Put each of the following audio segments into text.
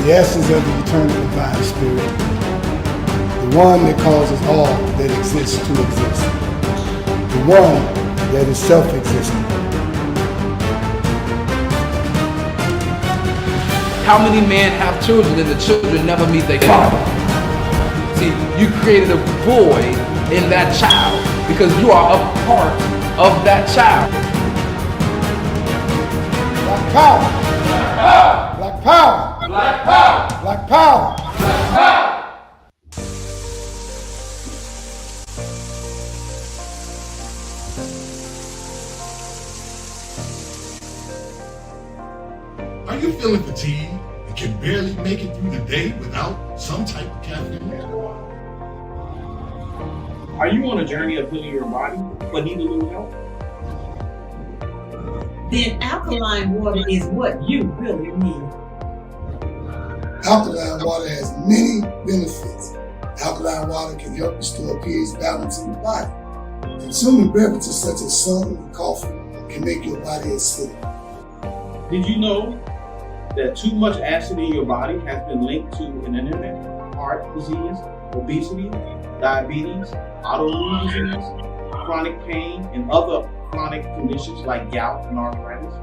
the essence of the eternal divine spirit, the one that causes all that exists to exist, the one that is self-existent. How many men have children and the children never meet their father? See, you created a void in that child because you are a part of that child. Black power! Black power! Black power! Black power! Black power! Are you feeling fatigued and can barely make it through the day without some type of caffeine? Are you on a journey of healing your body but need a little help? Then alkaline water is what you really need. Alkaline water has many benefits. Alkaline water can help restore pH balance in the body. Consuming beverages such as soda and coffee can make your body acidic. Did you know that too much acid in your body has been linked to an internet, heart disease, obesity, diabetes, autoimmune disease, chronic pain, and other chronic conditions like gout and arthritis?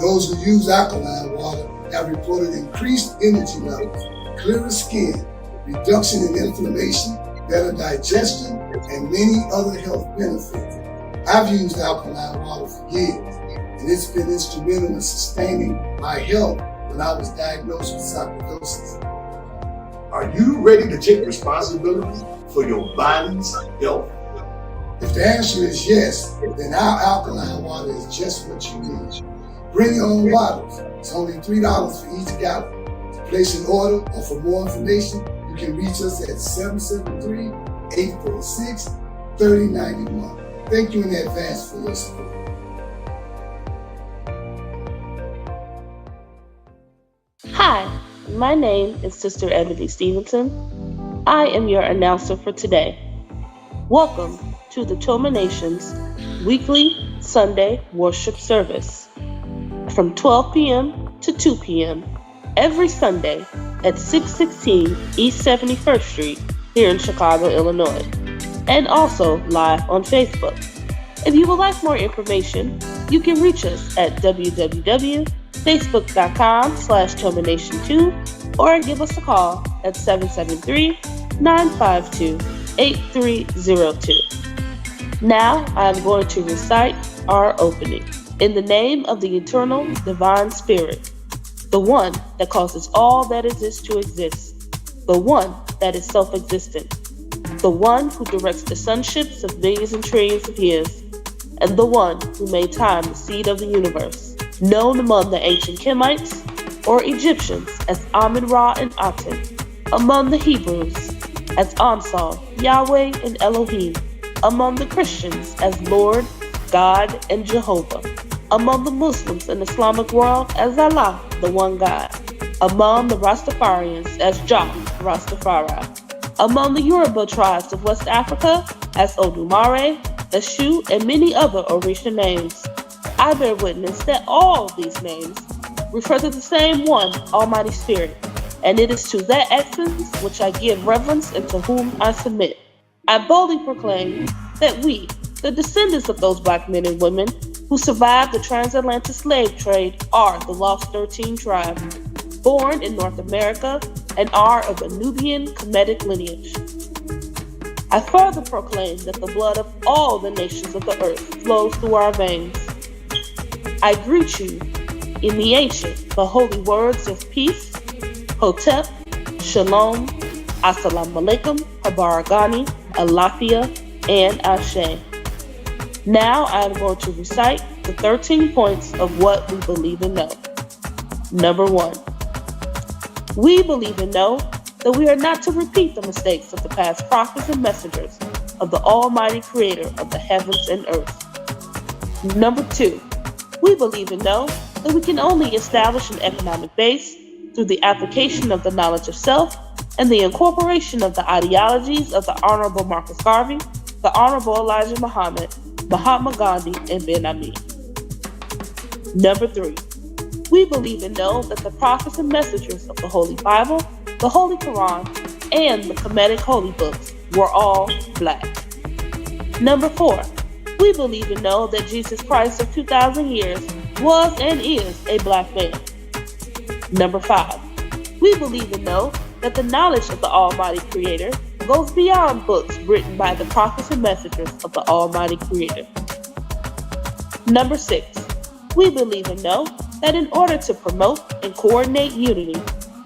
Those who use alkaline water have reported increased energy levels, clearer skin, reduction in inflammation, better digestion, and many other health benefits. I've used alkaline water for years, and it's been instrumental in sustaining my health when I was diagnosed with sarcoidosis. Are you ready to take responsibility for your body's health? If the answer is yes, then our alkaline water is just what you need. Bring your own bottles. It's only $3 for each gallon. To place an order or for more information, you can reach us at 773-846-3091. Thank you in advance for your support. Hi, my name is Sister Ebony Stevenson. I am your announcer for today. Welcome to the Toma Nation's weekly Sunday worship service from 12 p.m. to 2 p.m. every Sunday at 616 East 71st Street here in Chicago, Illinois, and also live on Facebook. If you would like more information, you can reach us at www.facebook.com/TomaNation2 or give us a call at 773-952-8302. Now I am going to recite our opening. In the name of the eternal divine spirit, the one that causes all that exists to exist, the one that is self-existent, the one who directs the sunships of millions and trillions of years, and the one who made time the seed of the universe, known among the ancient Kemites or Egyptians as Amun-Ra and Aten, among the Hebrews as Ansar, Yahweh, and Elohim, among the Christians as Lord, God, and Jehovah, among the Muslims and Islamic world as Allah, the one God, among the Rastafarians as Jah, Rastafari, among the Yoruba tribes of West Africa as Odumare, Eshu, and many other Orisha names. I bear witness that all of these names refer to the same one, Almighty Spirit, and it is to that essence which I give reverence and to whom I submit. I boldly proclaim that we, the descendants of those black men and women who survived the transatlantic slave trade, are the Lost 13 tribe, born in North America and are of a Nubian Kemetic lineage. I further proclaim that the blood of all the nations of the earth flows through our veins. I greet you in the ancient but holy words of peace, Hotep, Shalom, Assalamu alaikum, Habaragani, Alafia, and Ashe. Now I am going to recite the 13 points of what we believe and know. Number 1. We believe and know that we are not to repeat the mistakes of the past prophets and messengers of the Almighty Creator of the heavens and earth. Number 2. We believe and know that we can only establish an economic base through the application of the knowledge of self and the incorporation of the ideologies of the Honorable Marcus Garvey, the Honorable Elijah Muhammad, Mahatma Gandhi, and Ben Ami. Number 3. We believe and know that the prophets and messengers of the Holy Bible, the Holy Quran, and the Kemetic Holy Books were all black. Number 4, we believe and know that Jesus Christ of 2,000 years was and is a black man. Number 5, we believe and know that the knowledge of the Almighty Creator goes beyond books written by the prophets and messengers of the Almighty Creator. Number 6, we believe and know that in order to promote and coordinate unity,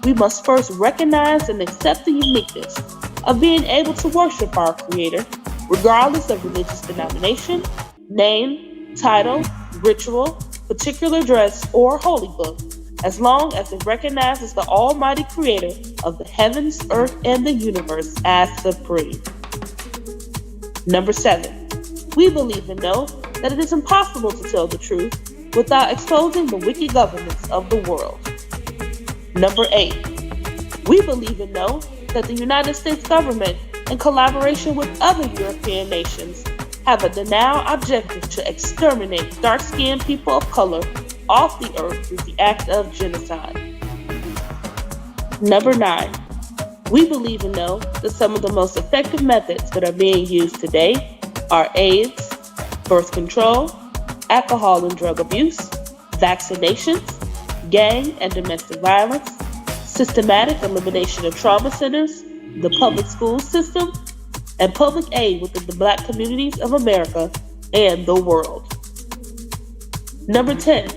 we must first recognize and accept the uniqueness of being able to worship our Creator, regardless of religious denomination, name, title, ritual, particular dress, or holy book, as long as it recognizes the Almighty Creator of the heavens, earth, and the universe as supreme. Number 7, we believe and know that it is impossible to tell the truth without exposing the wicked governments of the world. Number 8, we believe and know that the United States government, in collaboration with other European nations, have a denial objective to exterminate dark-skinned people of color off the earth through the act of genocide. Number 9, we believe and know that some of the most effective methods that are being used today are AIDS, birth control, alcohol and drug abuse, vaccinations, gang and domestic violence, systematic elimination of trauma centers, the public school system, and public aid within the black communities of America and the world. Number 10,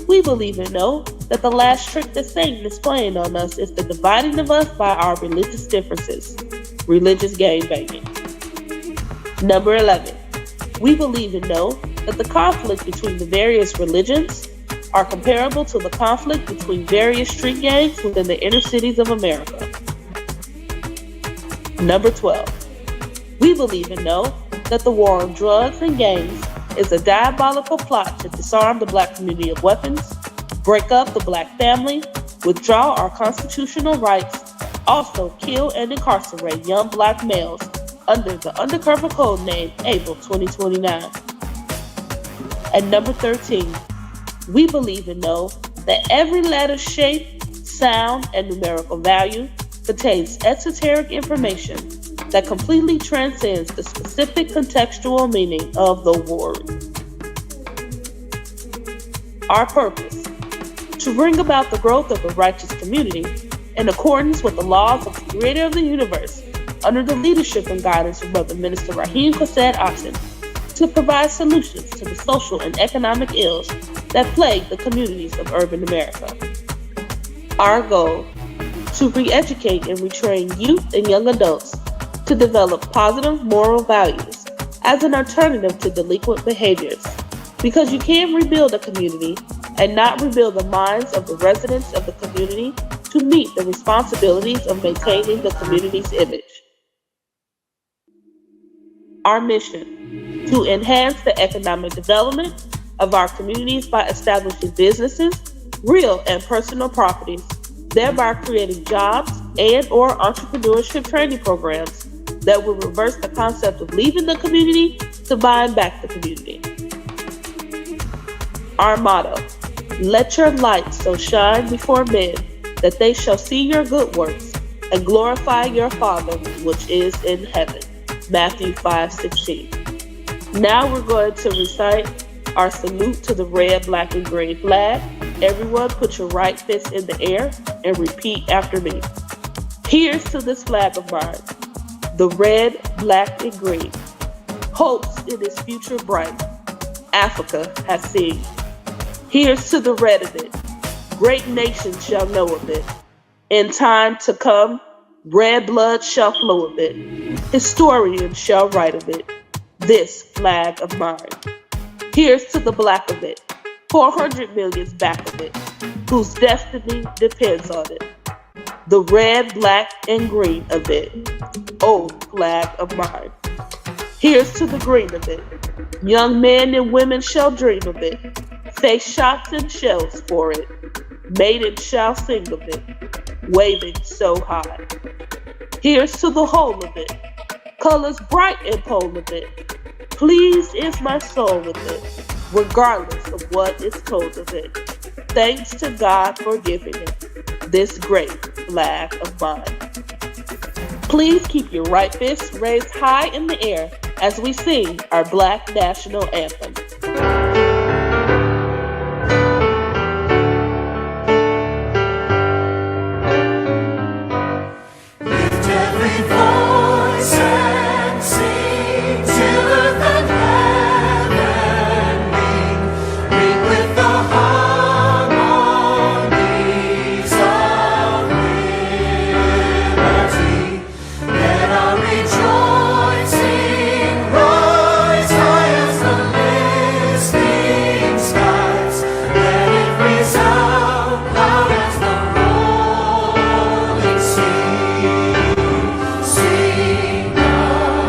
we believe and know that the last trick that Satan is playing on us is the dividing of us by our religious differences, religious gangbanging. Number 11, we believe and know that the conflict between the various religions are comparable to the conflict between various street gangs within the inner cities of America. Number 12, we believe and know that the war on drugs and gangs is a diabolical plot to disarm the black community of weapons, break up the black family, withdraw our constitutional rights, also kill and incarcerate young black males under the undercover code name Able 2029. And number 13, we believe and know that every letter, shape, sound, and numerical value contains esoteric information that completely transcends the specific contextual meaning of the word. Our purpose: to bring about the growth of a righteous community in accordance with the laws of the Creator of the universe, under the leadership and guidance of Brother Minister Raheem Quasad Oxen, to provide solutions to the social and economic ills that plague the communities of urban America. Our goal: to re-educate and retrain youth and young adults to develop positive moral values as an alternative to delinquent behaviors, because you can't rebuild a community and not rebuild the minds of the residents of the community to meet the responsibilities of maintaining the community's image. Our mission: to enhance the economic development of our communities by establishing businesses, real and personal properties, thereby creating jobs and/or entrepreneurship training programs that will reverse the concept of leaving the community to buying back the community. Our motto: let your light so shine before men that they shall see your good works and glorify your Father which is in heaven. Matthew 5:16. Now we're going to recite our salute to the red, black, and green flag. Everyone put your right fist in the air and repeat after me. Here's to this flag of mine, the red, black, and green. Hopes in its future bright, Africa has seen. Here's to the red of it, great nations shall know of it. In time to come, red blood shall flow of it. Historians shall write of it, this flag of mine. Here's to the black of it, 400 million's back of it, whose destiny depends on it. The red, black, and green of it, oh flag of mine. Here's to the green of it, young men and women shall dream of it, face shots and shells for it, maidens shall sing of it, waving so high. Here's to the whole of it, colors bright and pole of it, pleased is my soul with it, regardless of what is told of it. thanks to God for giving him this great flag of mine. Please keep your right fist raised high in the air as we sing our Black National Anthem. Lift every voice and sing till earth and heaven ring with the harmonies of liberty. Let our rejoicing rise high as the listening skies. Let it resound loud as the rolling sea. Sing a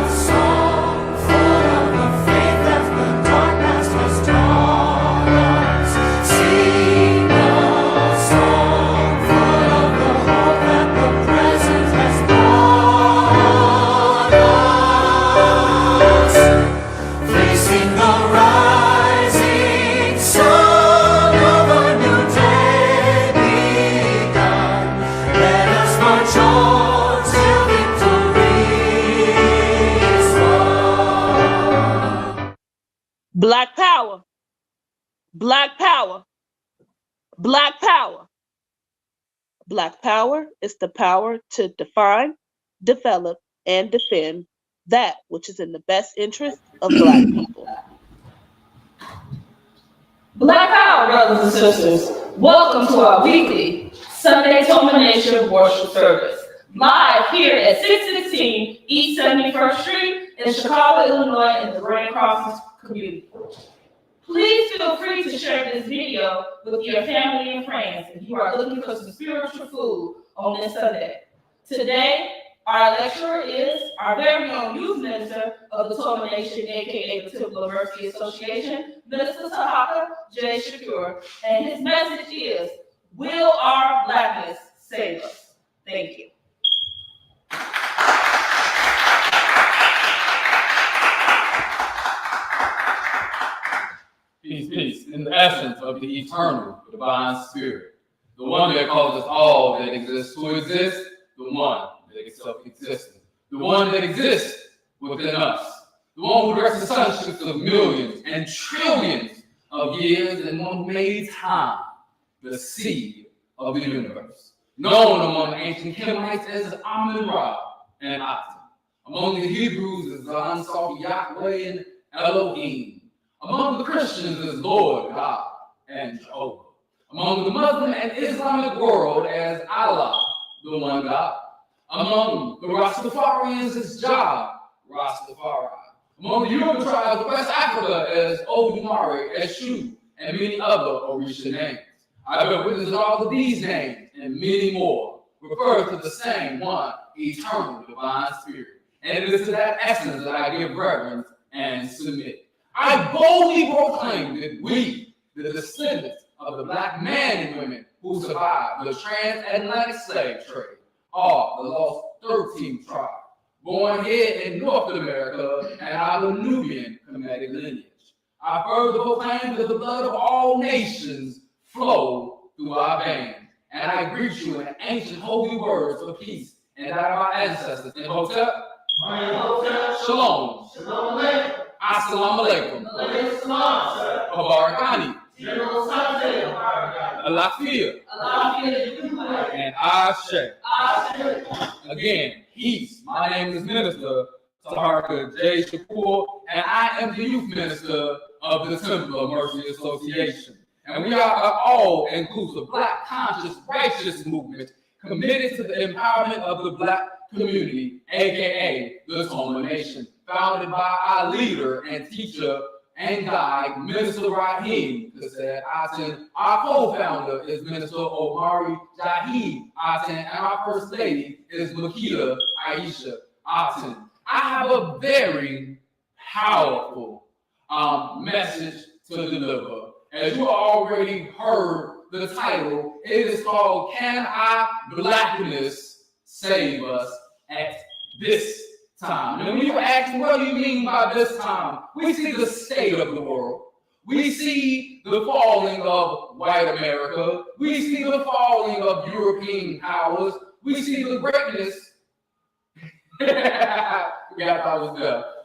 song full of the faith that the dark past has taught us. Sing a song full of the hope that the present has brought us. Facing the rising sun of a new day begun, let us march on till victory is won. Black power, black power, black power. Black power is the power to define, develop, and defend that which is in the best interest of Black people. Black Power, brothers and sisters. Welcome to our weekly Sunday Culmination Worship Service, live here at 616 East 71st Street in Chicago, Illinois, in the Grand Crossings community. Please feel free to share this video with your family and friends if you are looking for some spiritual food on this Sunday. Today, our lecturer is our very own youth minister of the Culmination, aka the Temple of Mercy Association, Minister Taharka J. Shakur, and his message is, "Will our blackness save us?" Thank you. Peace, peace. In the essence of the eternal divine spirit, the one that causes all that exists to exist, the one that is self-existent, the one that exists within us, the one who directs the sunships of millions and trillions of years, and one who made time, the seed of the universe, known among the ancient Kemites as Amun-Ra and Aten, among the Hebrews as the unsought Yahweh and Elohim, among the Christians as Lord God and Jehovah, among the Muslim and Islamic world as Allah, the one God, among the Rastafarians as Jah, Rastafari, among the Yoruba tribes of West Africa as Odumare, Eshu, and many other Orisha names. I bear witness that all of these names and many more refer to the same one eternal divine spirit, and it is to that essence that I give reverence and submit. I boldly proclaim that we, the descendants of the black men and women who survived the transatlantic slave trade, are the lost 13th tribe, born here in North America and our Nubian Kemetic lineage. I further proclaim that the blood of all nations flow through our veins, and I greet you in ancient holy words of peace and that of our ancestors in Hotep, Shalom, Assalamu alaikum, Barakani, Alafia, and Ashe. Again, peace. My name is Minister Taharka J. Shakur, and I am the youth minister of the Temple of Mercy Association. And we are an all-inclusive, black conscious, righteous movement committed to the empowerment of the black community, aka the Culmination, founded by our leader and teacher and guide, Minister Raheem Kassad Aten. Our co-founder is Minister Omari Jaheed Aten, and our first lady is Makita Aisha Aten. I have a very powerful message to deliver. As you already heard the title, it is called, "Can Our Blackness Save Us at This Time?" And when you ask, what do you mean by this time? We see the state of the world. We see the falling of white America. We see the falling of European powers. We see the greatness.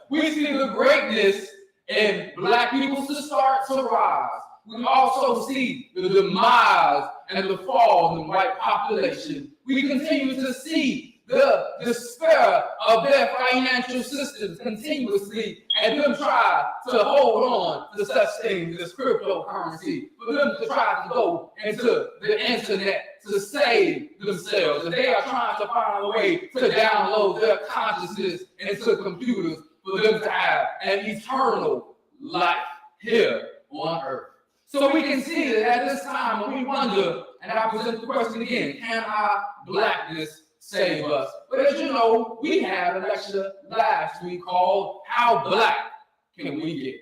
We see the greatness in black people to start to rise. We also see the demise and the fall in the white population. We continue to see the despair of their financial systems continuously, and them try to hold on to such things as cryptocurrency, for them to try to go into the internet to save themselves. And they are trying to find a way to download their consciousness into computers for them to have an eternal life here on earth. So we can see that at this time when we wonder, and I present the question again, can our blackness save us? But as you know, we had a lecture last week called How Black Can We Get?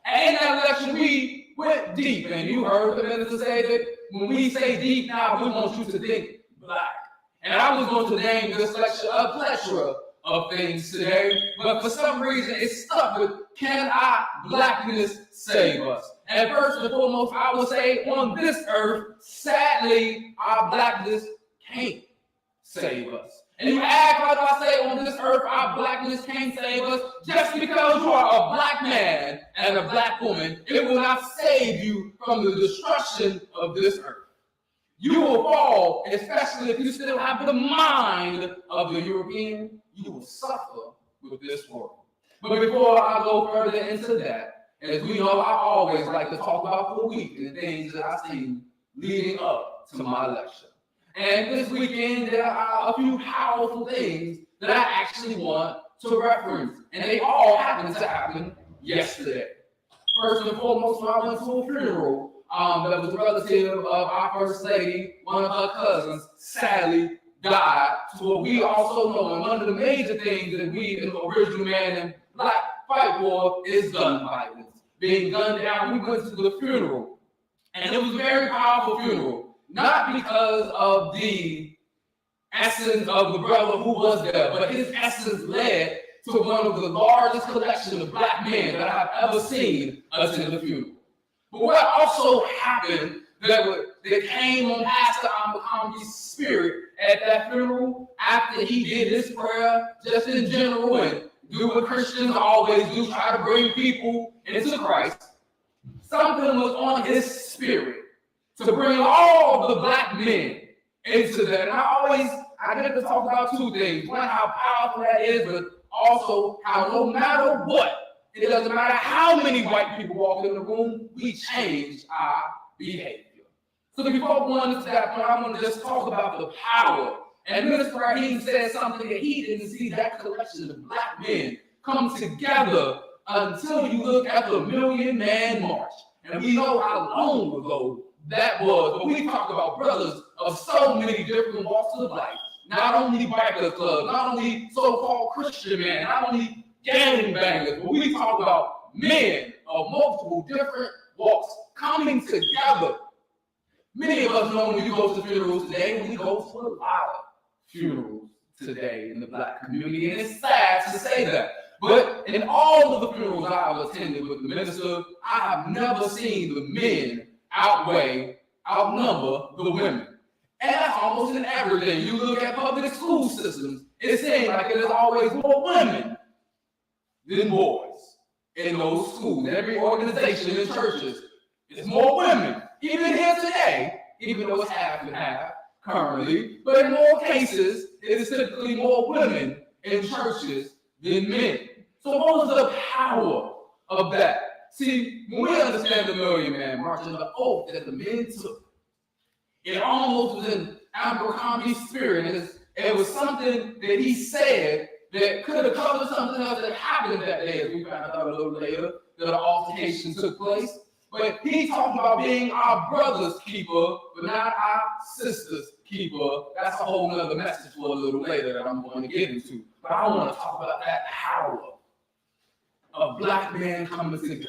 And in that lecture, we went deep, and you heard the minister say that when we say deep now, we want you to think black. And I was going to name this lecture a plethora of things today, but for some reason it stuck with, can our blackness save us? And first and foremost, I will say on this earth, sadly, our blackness can't save us. And you ask, how do I say on this earth our blackness can't save us? Just because you are a black man and a black woman, it will not save you from the destruction of this earth. You will fall, especially if you still have the mind of the European. You will suffer with this world. But before I go further into that, as we know, I always like to talk about the week and things that I've seen leading up to my lecture. And this weekend, there are a few powerful things that I actually want to reference. And they all happened to happen yesterday. First and foremost, when I went to a funeral, that was a relative of our First Lady, one of her cousins, sadly died. So what we also know, and one of the major things that we in the original Man in Black fight for is gun violence. Being gunned down, we went to the funeral. And it was a very powerful funeral. Not because of the essence of the brother who was there, but his essence led to one of the largest collections of black men that I have ever seen attend the funeral. But what also happened that came on Pastor Amakambi's spirit at that funeral, after he did his prayer, just in general, and do what Christians always do, try to bring people into Christ, something was on his spirit to bring all the black men into that. And I get to talk about two things. One, how powerful that is, but also how no matter what, it doesn't matter how many white people walk in the room, we change our behavior. So before going into that point, I want to just talk about the power. And Minister Raheem said something that he didn't see that collection of black men come together until you look at the Million Man March. And we know how long ago that was. But we talk about brothers of so many different walks of life. Not only biker clubs, not only so-called Christian men, not only gangbangers, but we talk about men of multiple different walks coming together. Many of us know when you go to funerals today, when we go to a lot of funerals today in the black community, and it's sad to say that. But in all of the funerals I've attended with the minister, I have never seen the men outnumber the women. And that's almost in everything. You look at public school systems, it seems like there's always more women than boys in those schools. Every organization in churches, it's more women. Even here today, even though it's half and half currently, but in more cases, it is typically more women in churches than men. So what was the power of that? See, when we understand the Million Man March and the oath that the men took, it almost was in Abercrombie's spirit. It was something that he said that could have covered something else that happened that day, as we found out a little later, that an altercation took place. But he talked about being our brother's keeper, but not our sister's keeper. That's a whole nother message for a little later that I'm going to get into. But I want to talk about that power of black men coming together.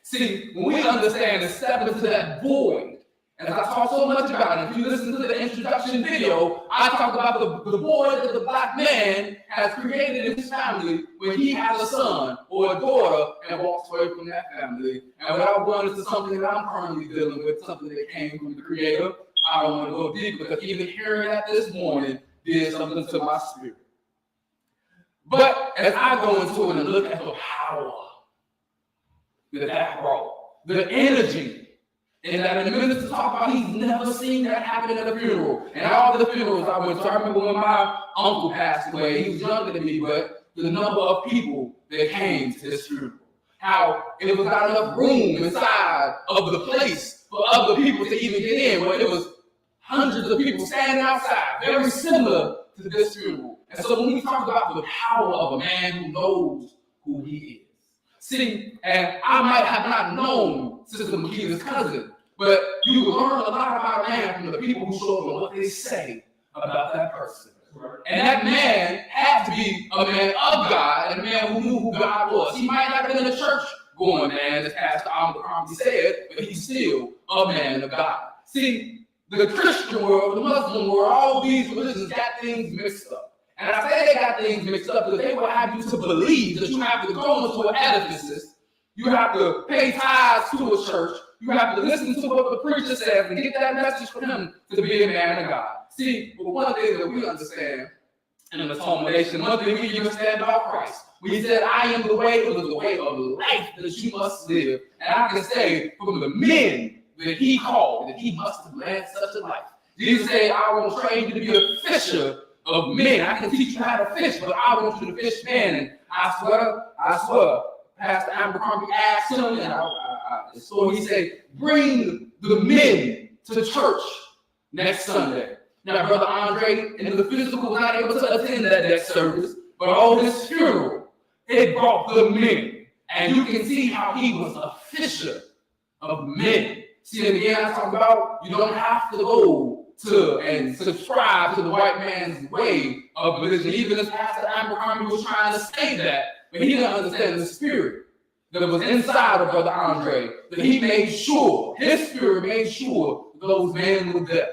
See, when we understand and step into that void as I talk so much about it, if you listen to the introduction video, I talk about the boy that the black man has created in his family when he has a son or a daughter and walks away from that family. And without going into something that I'm currently dealing with, something that came from the Creator, I don't want to go deep because even hearing that this morning did something to my spirit. But as I go into it and look at the power that brought, the energy, and that in the minute to talk about, he's never seen that happen at a funeral. And all the funerals I went to, I remember when my uncle passed away, he was younger than me, but the number of people that came to his funeral, how it was not enough room inside of the place for other people to even get in, where it was hundreds of people standing outside, very similar to this funeral. And so when we talk about the power of a man who knows who he is, see, and I might have not known Sister Makita's cousin, but you learn a lot about a man from the people who show up and what they say about that person. And that man had to be a man of God and a man who knew who God was. He might not have been a church going man, as Pastor Ahmed said, but he's still a man of God. See, the Christian world, the Muslim world, all these religions got things mixed up. And I say they got things mixed up because they will have you to believe that you have to go into an edifice, you have to pay tithes to a church, you have to listen to what the preacher says and get that message from him to be a man of God. See, but one thing that we understand in the culmination, one thing we understand about Christ, we said, I am the way of life that you must live. And I can say from the men that he called, that he must have led such a life. Jesus said, I will train you to be a fisher of men. I can teach you how to fish, but I want you to fish men. And I swear, Pastor Abercrombie asked him, and so he said, bring the men to church next Sunday. Now, Brother Andre, in the physical, was not able to attend that next service, but on his funeral, it brought the men. And you can see how he was a fisher of men. See, and again, I talk about you don't have to go to and subscribe to the white man's way of religion. Even as Pastor Abercrombie was trying to say that, but he didn't understand the spirit that was inside of Brother Andre, that he made sure, his spirit made sure those men were there.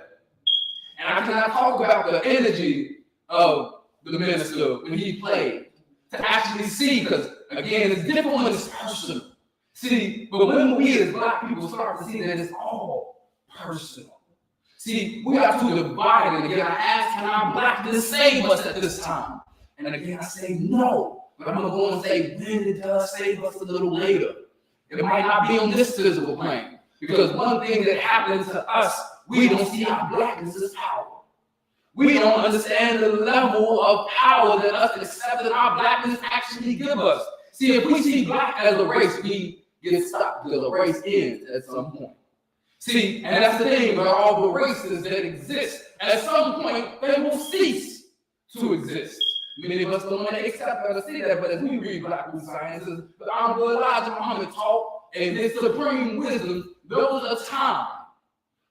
And I cannot talk about the energy of the minister when he played, to actually see, because again, it's different when it's personal. See, but when we as black people start to see that it's all personal. See, we have to divide it. Again, I ask, can our blackness save us at this time? And again, I say no. But I'm going to go and say, when it does save us a little later. It might not be on this physical plane. Because one thing that happens to us, we don't see our blackness as power. We don't understand the level of power that us accepting our blackness actually give us. See, if we see black as a race, we get stopped because the race ends at some point. See, and that's the thing about all the races that exist. At some point, they will cease to exist. Many of us don't want to accept or see that, but as we read Black Root Sciences, the Honorable Elijah Muhammad taught in his supreme wisdom, there was a time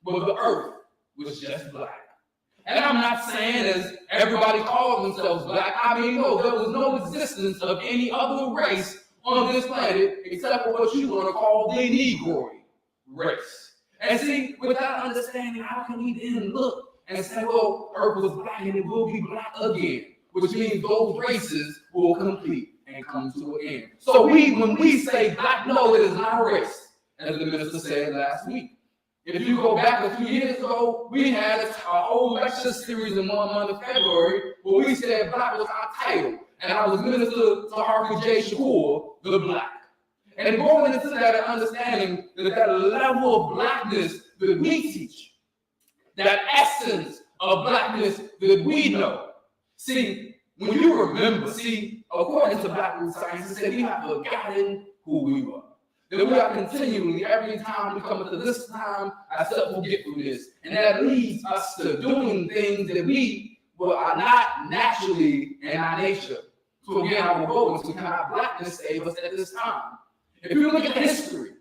where the earth was just black. And I'm not saying as everybody calls themselves black. I mean, no, there was no existence of any other race on this planet except for what you want to call the Negroid race. And see, with that understanding, how can we then look and say, well, earth was black and it will be black again? Which means those races will complete and come to an end. So when we say black, no, it is not a race, as the minister said last week. If you go back a few years ago, we had a whole lecture series in 1 month of February where we said black was our title. And I was Minister Taharka J, Shakur, the black. And going into that and understanding that level of blackness that we teach, that essence of blackness that we know. See, when you remember, according to Black Root Science, it said we have forgotten who we were. That we are continually, every time we come into this time, ourselves forgetfulness. And that leads us to doing things that we are not naturally in our nature. So again, I will go into can our blackness save us at this time? If you look at the history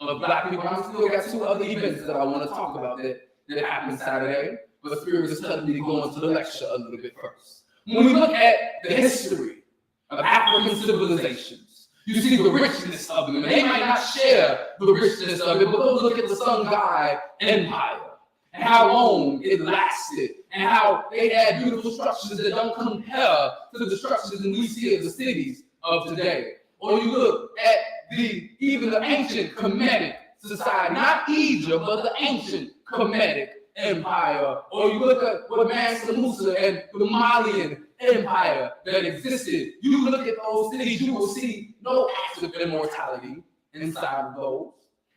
of black people, I still got 2 other events that I want to talk about that happened Saturday. But Spirit is telling me to go into the lecture a little bit first. When we look at the history of African civilizations, You see the richness of them. And they might not share the richness of it, but go look at the Sun God Empire and how long it lasted and how they had beautiful structures that don't compare to the structures that we see of the cities of today. Or you look at even the ancient Kemetic society, not Egypt, but the ancient Kemetic Empire. Or you look at what Mansa Musa and the Malian Empire that existed. You look at those cities, you will see no active immortality inside of those.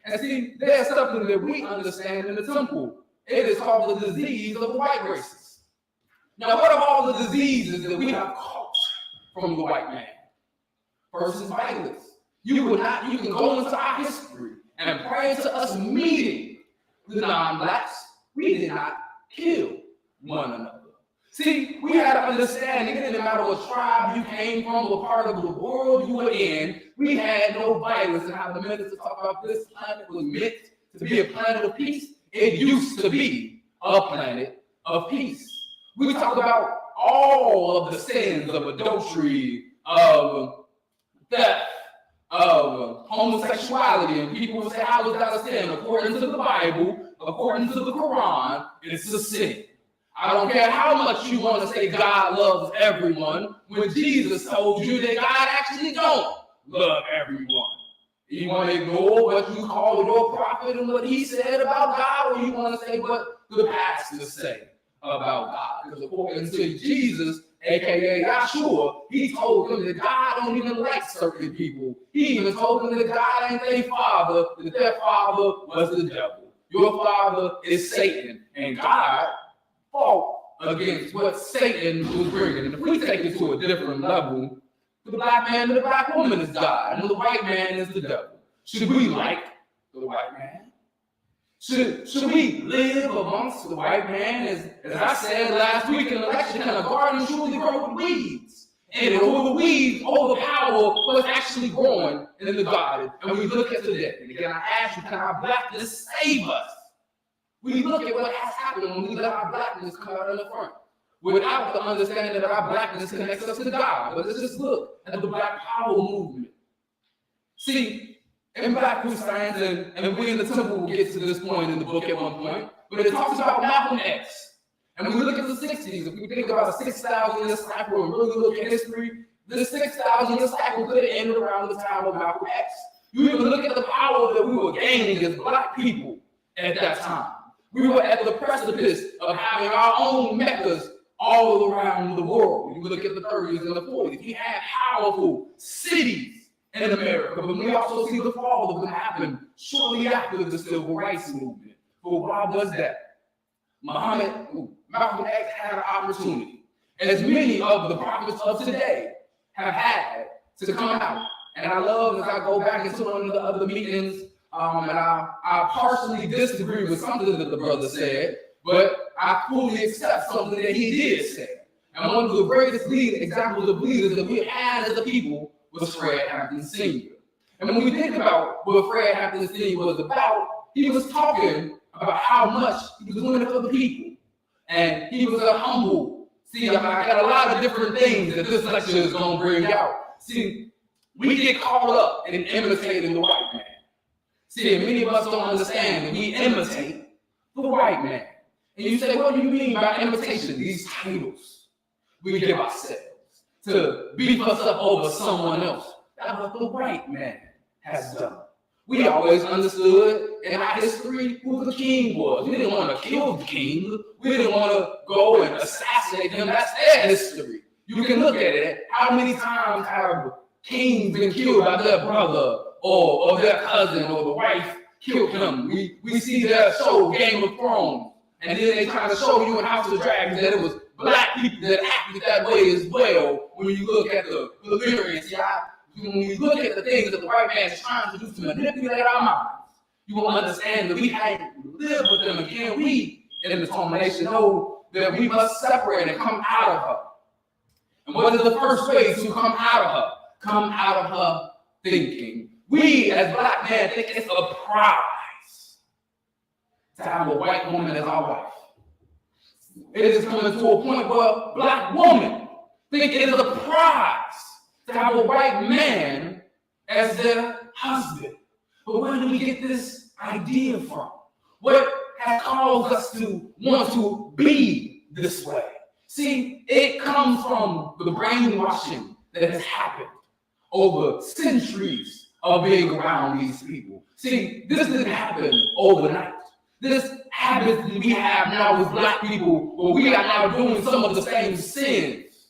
And see, there's something that we understand in the temple. It is called the disease of the white races. Now, what of all the diseases that we have caught from the white man? First is violence. You can go into our history and prior to us meeting the non-blacks, we did not kill one another. See, we had an understanding, it didn't matter what tribe you came from, what part of the world you were in, we had no violence. And how the minutes to talk about this planet was meant to be a planet of peace. It used to be a planet of peace. We talk about all of the sins of adultery, of theft, of homosexuality, and people will say, how is that a sin? According to the Bible, according to the Quran, it's a sin. I don't care how much you want to say God loves everyone, when Jesus told you that God actually don't love everyone. You want to ignore what you call your prophet and what he said about God, or you want to say what the pastors say about God? Because according to Jesus, aka Yahshua, he told them that God don't even like certain people. He even told them that God ain't their father, that their father was the devil. Your father is Satan, and God fought against what Satan was bringing. And if we take it to a different level, the black man and the black woman is God, and the white man is the devil. Should we like the white man? Should we live amongst the white man? As I said last week in the lecture, can a garden truly grow with weeds? And all the weeds overpower what's actually growing in the garden. And we look at today. And again, I ask you, can our blackness save us? We look at what has happened when we let our blackness come out in the front, without the understanding that our blackness connects us to God. But let's just look at the Black Power movement. See, in Black Science, and we in the temple will get to this point in the book at one point, but it talks about Malcolm X. And when we look at the 60s, if we think about a 6,000-year cycle and really look at history, this 6,000-year cycle could have ended around the time of Malcolm X. You even look at the power that we were gaining as Black people at that time. We were at the precipice of having our own meccas all around the world. You look at the 30s and the 40s. We had powerful cities in America, but we also see the fall of them happen shortly after the Civil Rights Movement. But why was that? Malcolm X had an opportunity, as many of the prophets of today have had, to come out. And I love, as I go back into one of the other meetings, and I partially disagree with something that the brother said, but I fully accept something that he did say. And one of the greatest examples of leaders that we had as a people was Fred Hampton Sr. And when we think about what Fred Hampton Sr. was about, he was talking about how much he was doing it for the people. And he was a humble. See, I got a lot of different things that this lecture is going to bring out. See, we get caught up in imitating the white man. See, many of us don't understand that we imitate the white man. And you say, what do you mean by imitation? These titles we give ourselves to beef us up over someone else. That's what the white man has done. We always understood in our history who the king was. We didn't want to kill the king. We didn't want to go and assassinate him. That's their history. You can look at it. How many times have kings been killed by their brother or their cousin or the wife killed him? We see their show, Game of Thrones. And then they try to show you in House of Dragons that it was Black people that acted that way as well. When you look at the lyrics, when you look at the things that the white man is trying to do to manipulate our minds, you will understand that we had to live with them again. We in the culmination know that we must separate and come out of her. And what is the first way to come out of her? Come out of her thinking. We as Black men think it's a prize to have a white woman as our wife. It is coming to a point where Black women think it is a prize to have a white man as their husband. But where do we get this idea from? What has caused us to want to be this way? See, it comes from the brainwashing that has happened over centuries of being around these people. See, this didn't happen overnight. This habit that we have now with black people, where we are now doing some of the same sins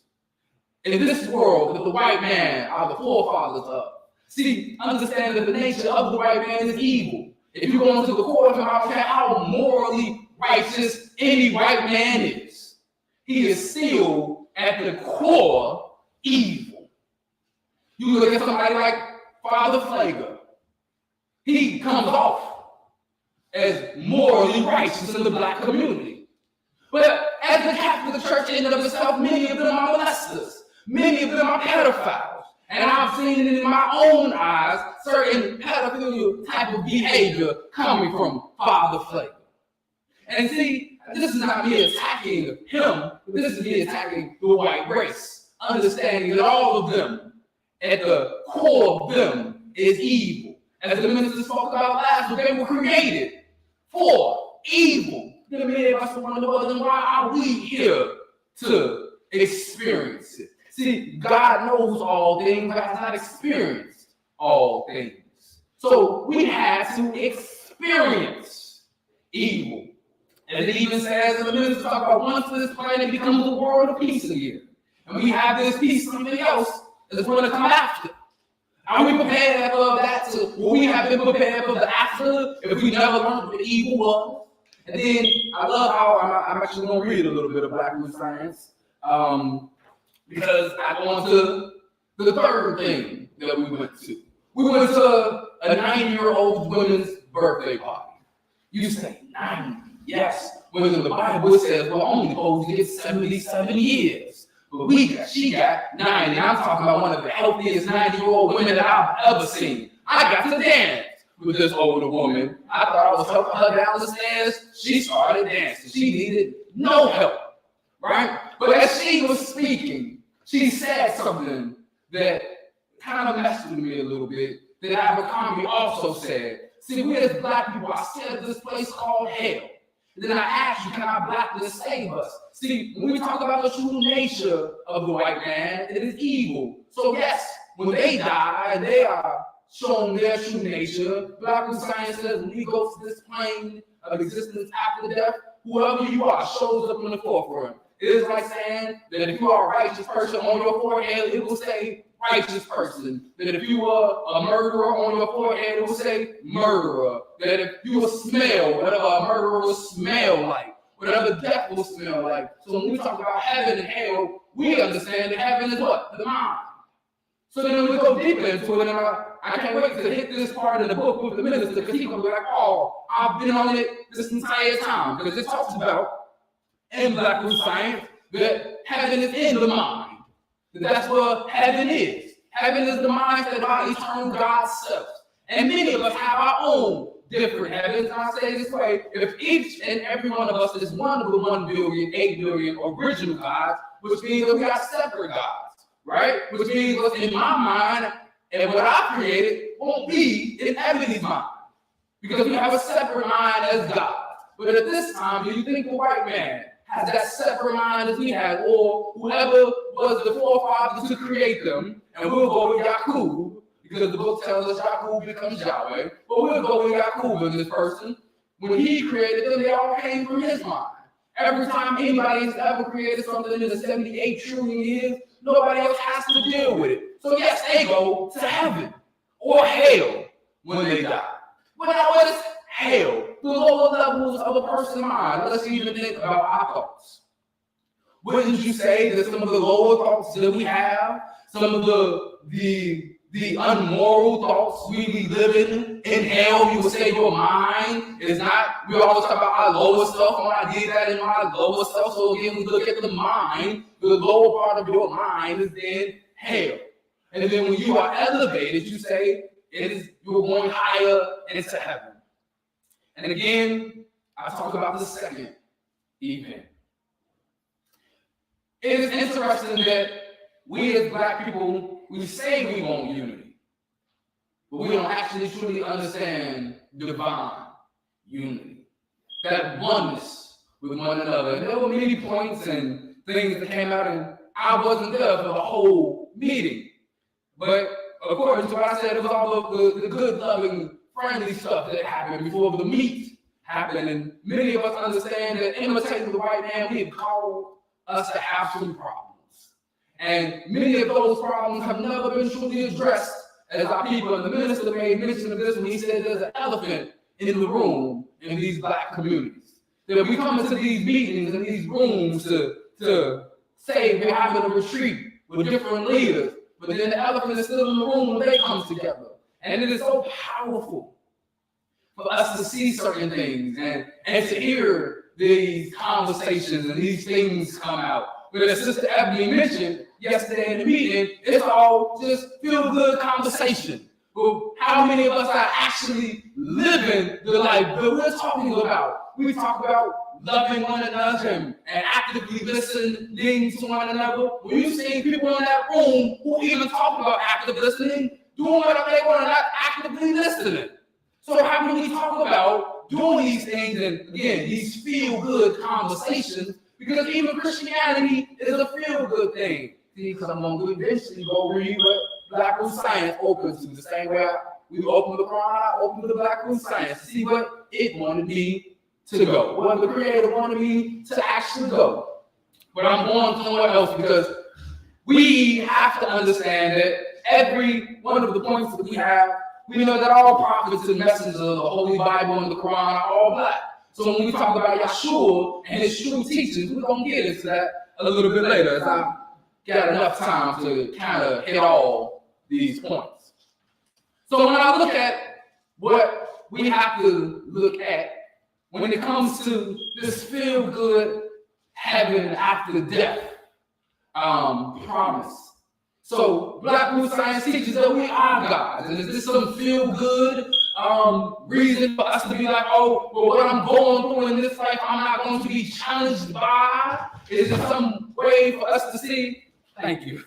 in this world that the white man are the forefathers of. See, understand that the nature of the white man is evil. If you go into the court of him, I don't care how morally righteous any white man is, he is still at the core evil. You look at somebody like Father Flager, he comes off as morally righteous in the black community. But as the Catholic Church in and of itself, many of them are molesters. Many of them are pedophiles. And I've seen it in my own eyes, certain pedophilia type of behavior coming from Father Flager. And see, this is not me attacking him, this is me attacking the white race, understanding that all of them, at the core of them, is evil. As the minister spoke about last week, they were created for evil. Then many of us wonder, well, then why are we here to experience it? See, God knows all things, but has not experienced all things. So we have to experience evil. And it even says in the minister talk about once this planet becomes a world of peace again. And we have this peace, something else is going to come after. Are we prepared for that? Will we have been prepared for the after if we never learned what evil was? And then I love how I'm actually going to read a little bit of Blackness science. Because I go on to the third thing that we went to. We went to a 9-year-old woman's birthday party. You say 90, yes. When the Bible says we're only supposed to get 77 years. But she got 90. I'm talking about one of the healthiest 90-year-old women that I've ever seen. I got to dance with this older woman. I thought I was helping her down the stairs. She started dancing. She needed no help, right? But as she was speaking, she said something that kind of messed with me a little bit, that Abercrombie also said. See, we as black people are scared of this place called hell. And then I asked you, can our blackness save us? See, when we talk about the true nature of the white man, it is evil. So yes, when they die, and they are shown their true nature, Blackness science says when we go to this plane of existence after death, whoever you are shows up in the forefront. It is like saying that if you are a righteous person on your forehead, it will say righteous person. That if you were a murderer on your forehead, it will say murderer. That if you will smell whatever a murderer will smell like, whatever death will smell like. So when we talk about heaven and hell, we understand that heaven is what? The mind. So then we go deeper into it, and I can't wait to hit this part of the book with the minister, because he's going to be like, oh, I've been on it this entire time. Because it talks about, in Blackness science, that heaven is in the mind. That's what heaven is. Heaven is the mindset of our eternal God's self. And many of us have our own different heavens. And I say it this way, if each and every one of us is one of the 1 billion, 8 billion original gods, which means that we are separate gods, right? Which means what's in my mind and what I created won't be in Ebony's mind. Because we have a separate mind as God. But at this time, do you think the white man has that separate mind as we had, or whoever was the forefathers to create them? And we'll go with Yakub, because the book tells us Yakub becomes Yahweh. But we'll go with Yakub in this person. When he created them, they all came from his mind. Every time anybody has ever created something in the 78 trillion years, nobody else has to deal with it. So yes, they go to heaven or hell when they die. But now what is hell? The lower levels of a person's mind. Let's even think about our thoughts. Wouldn't you say that some of the lower thoughts that we have, some of the unmoral thoughts we be living in hell, you would say your mind is not, we always talk about our lower self, and I did that in my lower self. So again, we look at the mind, the lower part of your mind is in hell. And then when you are elevated, you say you're going higher into heaven. And again, I talk about the second event. It is interesting that we as black people, we say we want unity. but we don't actually truly understand divine unity, that oneness with one another. And there were many points and things that came out, and I wasn't there for the whole meeting. But according to what I said, it was all of the good, loving, friendly stuff that happened before the meat happened. And many of us understand that imitating the white man, we have called us to have some problems. And many of those problems have never been truly addressed as our people. And the minister made mention of this when he said there's an elephant in the room in these black communities. That we come into these meetings and these rooms to say we're having a retreat with different leaders, but then the elephant is still in the room when they come together. And it is so powerful for us to see certain things and to hear these conversations and these things come out. But as Sister Ebony mentioned yesterday in the meeting, it's all just feel-good conversation. But how many of us are actually living the life that we're talking about? We talk about loving one another and actively listening to one another. When you see people in that room who even talk about active listening, doing whatever they want and not actively listening. So how can we talk about doing these things and, again, these feel-good conversations? Because even Christianity is a feel-good thing. See, because I'm going to eventually go read what Black Root Science opens to. The same way we open the Quran, I open the Black Root Science to see what it wanted me to go, what the Creator wanted me to actually go. But I'm going somewhere else because we have to understand that every one of the points that we have, we know that all prophets and messengers of the Holy Bible and the Quran are all black. So when we talk about Yahshua and his true teachings, we're going to get into that a little bit later as I got enough time to kind of hit all these points. So when I look at what we have to look at when it comes to this feel-good heaven after death promise. So Black Root Science teaches that we are gods. And is this some feel-good reason for us to be like, oh, well, what I'm going through in this life, I'm not going to be challenged by? Is it some way for us to see? Thank you.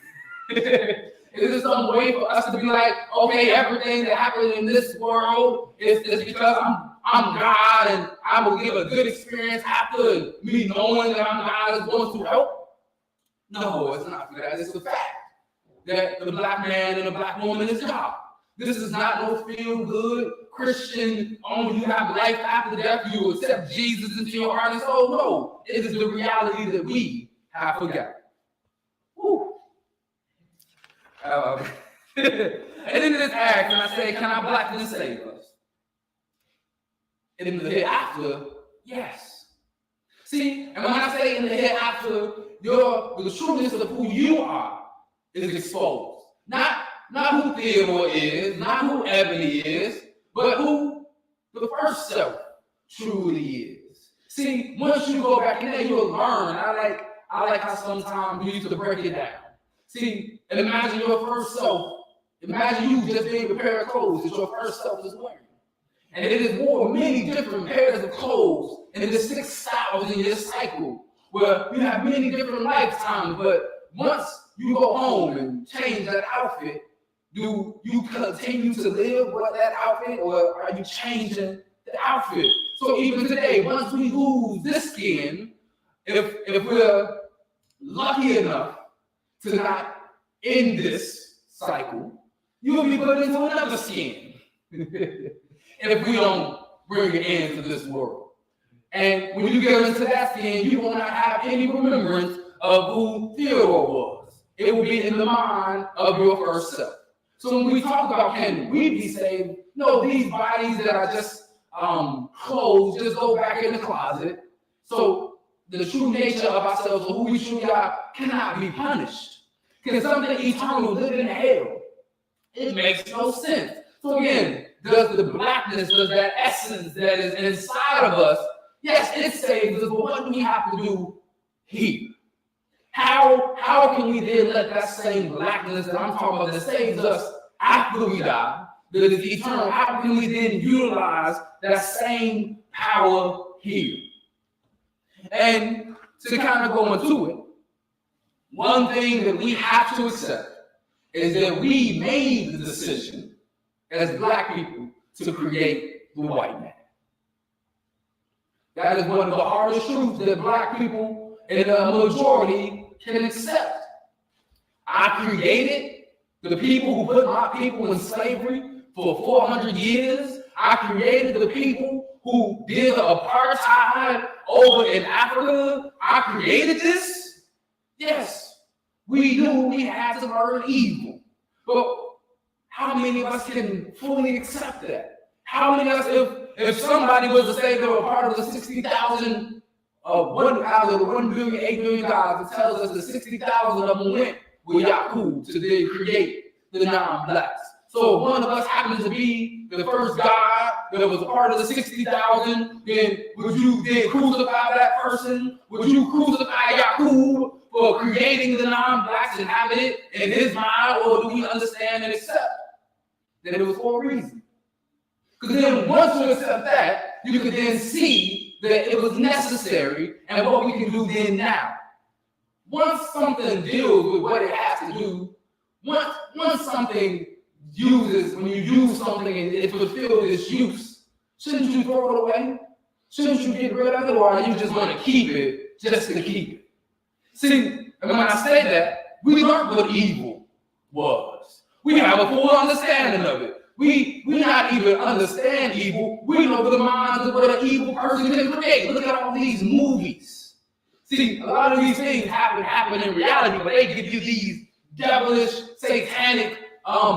Is there some way for us to be like, okay, everything that happened in this world is because I'm God and I will give a good experience after me knowing that I'm God is going to help? No, it's not for that. It's the fact that the black man and the black woman is God. This is not no feel-good Christian, oh, you have life after death, you accept Jesus into your heart and soul. No, it is the reality that we have forgotten. Woo. And then this ask, and I say, can our blackness save us? And in the hereafter, yes. See, and when I say in the hereafter, the trueness of who you are is exposed. Not who Theodore is, not who Ebony is, but who the first self truly is. See, once you go back in there, you'll learn. I like how sometimes we used to break it down. See, and imagine your first self. Imagine you just being a pair of clothes that your first self is wearing. And it is wore many different pairs of clothes in this 6,000-year cycle where you have many different lifetimes, but once you go home and change that outfit, do you continue to live with that outfit, or are you changing the outfit? So even today, once we lose this skin, if we're lucky enough to not end this cycle, you'll be put into another skin if we don't bring an end to this world. And when you get into that skin, you will not have any remembrance of who Theodore was. It will be in the mind of your first self. So when we talk about can we be saved, no, these bodies that are just clothes just go back in the closet. So the true nature of ourselves, or who we truly are, cannot be punished. Can something eternal live in hell? It makes no sense. So again, does the blackness, does that essence that is inside of us, yes, it saves us, but what do we have to do here? How can we then let that same blackness that I'm talking about that saves us after we die, that is eternal, how can we then utilize that same power here? And to kind of go into it, one thing that we have to accept is that we made the decision as black people to create the white man. That is one of the hardest truths that black people in a majority can accept. I created the people who put my people in slavery for 400 years. I created the people who did the apartheid over in Africa. I created this. Yes, we knew we had to learn evil. But how many of us can fully accept that? How many of us, if somebody was to say they were part of the 60,000 one out of the 1 billion, 8 billion guys, it tells us that 60,000 of them went with Yakub to then create the non-blacks. So if one of us happens to be the first God that was a part of the 60,000, then would you then crucify that person? Would you crucify Yakub for creating the non-blacks and having it in his mind, or do we understand and accept that it was for a reason? Because then once you accept that, you can then see that it was necessary and what we can do then now. Once something deals with what it has to do, once something uses, when you use something and it fulfills its use, shouldn't you throw it away? Shouldn't you get rid of it, or are you just going to keep it just to keep it? See, and when I say that, we learned what evil was. We have a full understanding of it. We not even understand evil. We know the minds of what an evil person can create. Look at all these movies. See, a lot of these things happen in reality, but they give you these devilish, satanic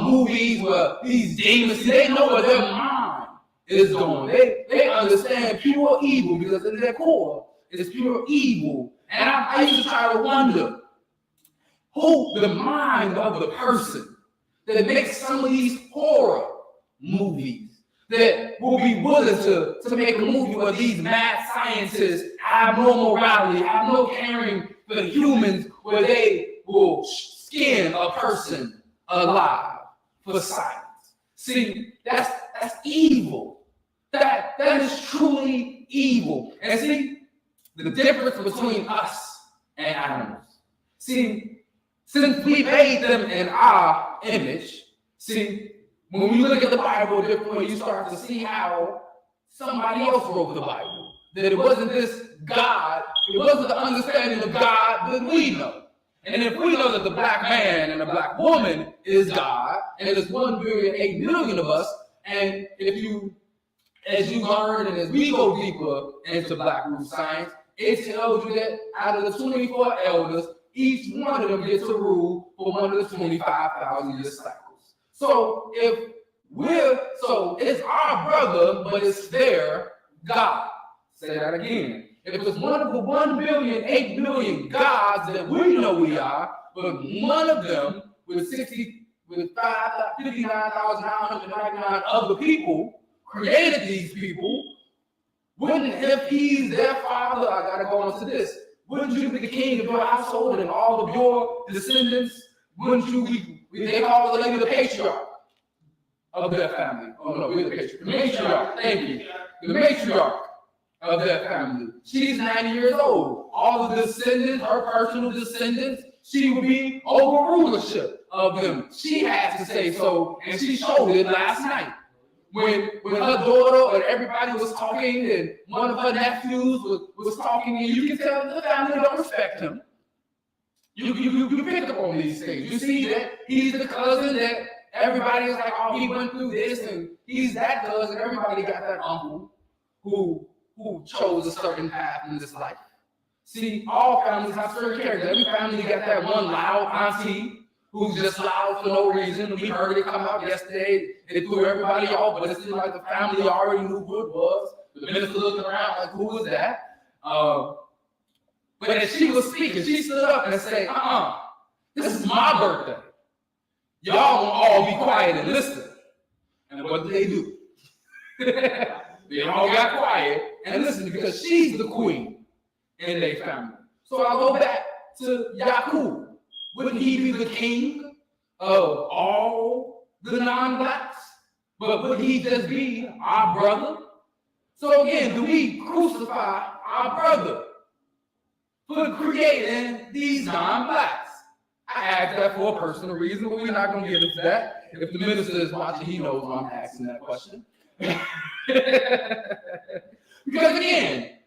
movies where these demons, they know where their mind is going. They understand pure evil because in their core is pure evil. And I used to try to wonder who the mind of the person that makes some of these horror movies, that will be willing to make a movie where these mad scientists have no morality, have no caring for humans, where they will skin a person alive for science. See, that's evil. That is truly evil. And see, the difference between us and animals. See, since we made them in our image, see, when we look at the Bible differently, you start to see how somebody else wrote the Bible. That it wasn't this God, it wasn't the understanding of God that we know. And if we know that the black man and the black woman is God, and there's 1 billion, 8 million of us, and if you, as you learn and as we go deeper into Black root science, it tells you that out of the 24 elders, each one of them gets to rule for one of the 25,000 year cycles. So it's our brother, but it's their God. Say that again. If it's one of the 1 billion, 8 billion gods that we know we are, but one of them with 59,999 other people created these people, wouldn't, if he's their father, I gotta go on to this, wouldn't you be the king of your household and all of your descendants? Wouldn't you be, they call the lady the patriarch of their family. Oh no, we're the patriarch. The matriarch, thank you. The matriarch of their family. She's 90 years old. All of the descendants, her personal descendants, she would be over rulership of them. She has to say so, and she showed it last night. When her daughter and everybody was talking, and one of her nephews was talking, and you can tell the family don't respect him. You pick up on these things. You see that he's the cousin that everybody is like, oh, he went through this, and he's that cousin. Everybody got that uncle who chose a certain path in this life. See, all families have certain characters. Every family got that one loud auntie who's just loud for no reason. We heard it come out yesterday. It threw everybody off, but it seemed like the family already knew who it was. The minister looked around like, who was that? But as she was speaking, she stood up and said, this is my birthday. Y'all gonna all be quiet and listen. And what did they do? They all got quiet and listened because she's the queen in their family. So I'll go back to Yakub. Wouldn't he be the king of all the non-blacks? But would he just be our brother? So again, do we crucify our brother for creating these non-blacks? I asked that for a personal reason, but we're not going to get into that. If the minister is watching, he knows why I'm asking that question. Because again,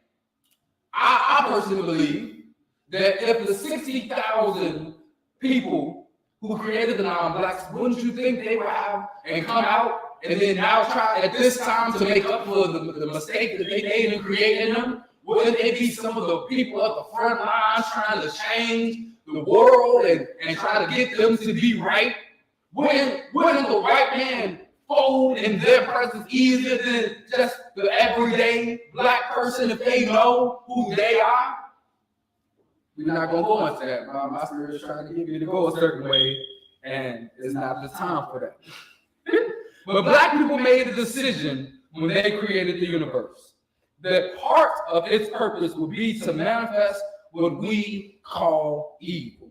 I personally believe that if the 60,000 people who created the non-blacks, wouldn't you think they would have and come out and then now try at this time to make up for the mistake that they made in creating them? Wouldn't it be some of the people at the front lines trying to change the world and try to get them to be right? Wouldn't the white man fold in their presence easier than just the everyday black person if they know who they are? We're not going to go into that. My spirit is trying to get me to go a certain way, and it's not the time for that. But black people made a decision when they created the universe that part of its purpose would be to manifest what we call evil.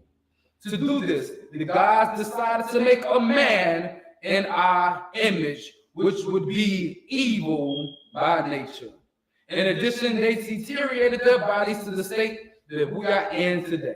To do this, the gods decided to make a man in our image, which would be evil by nature. In addition, they deteriorated their bodies to the state that we are in today.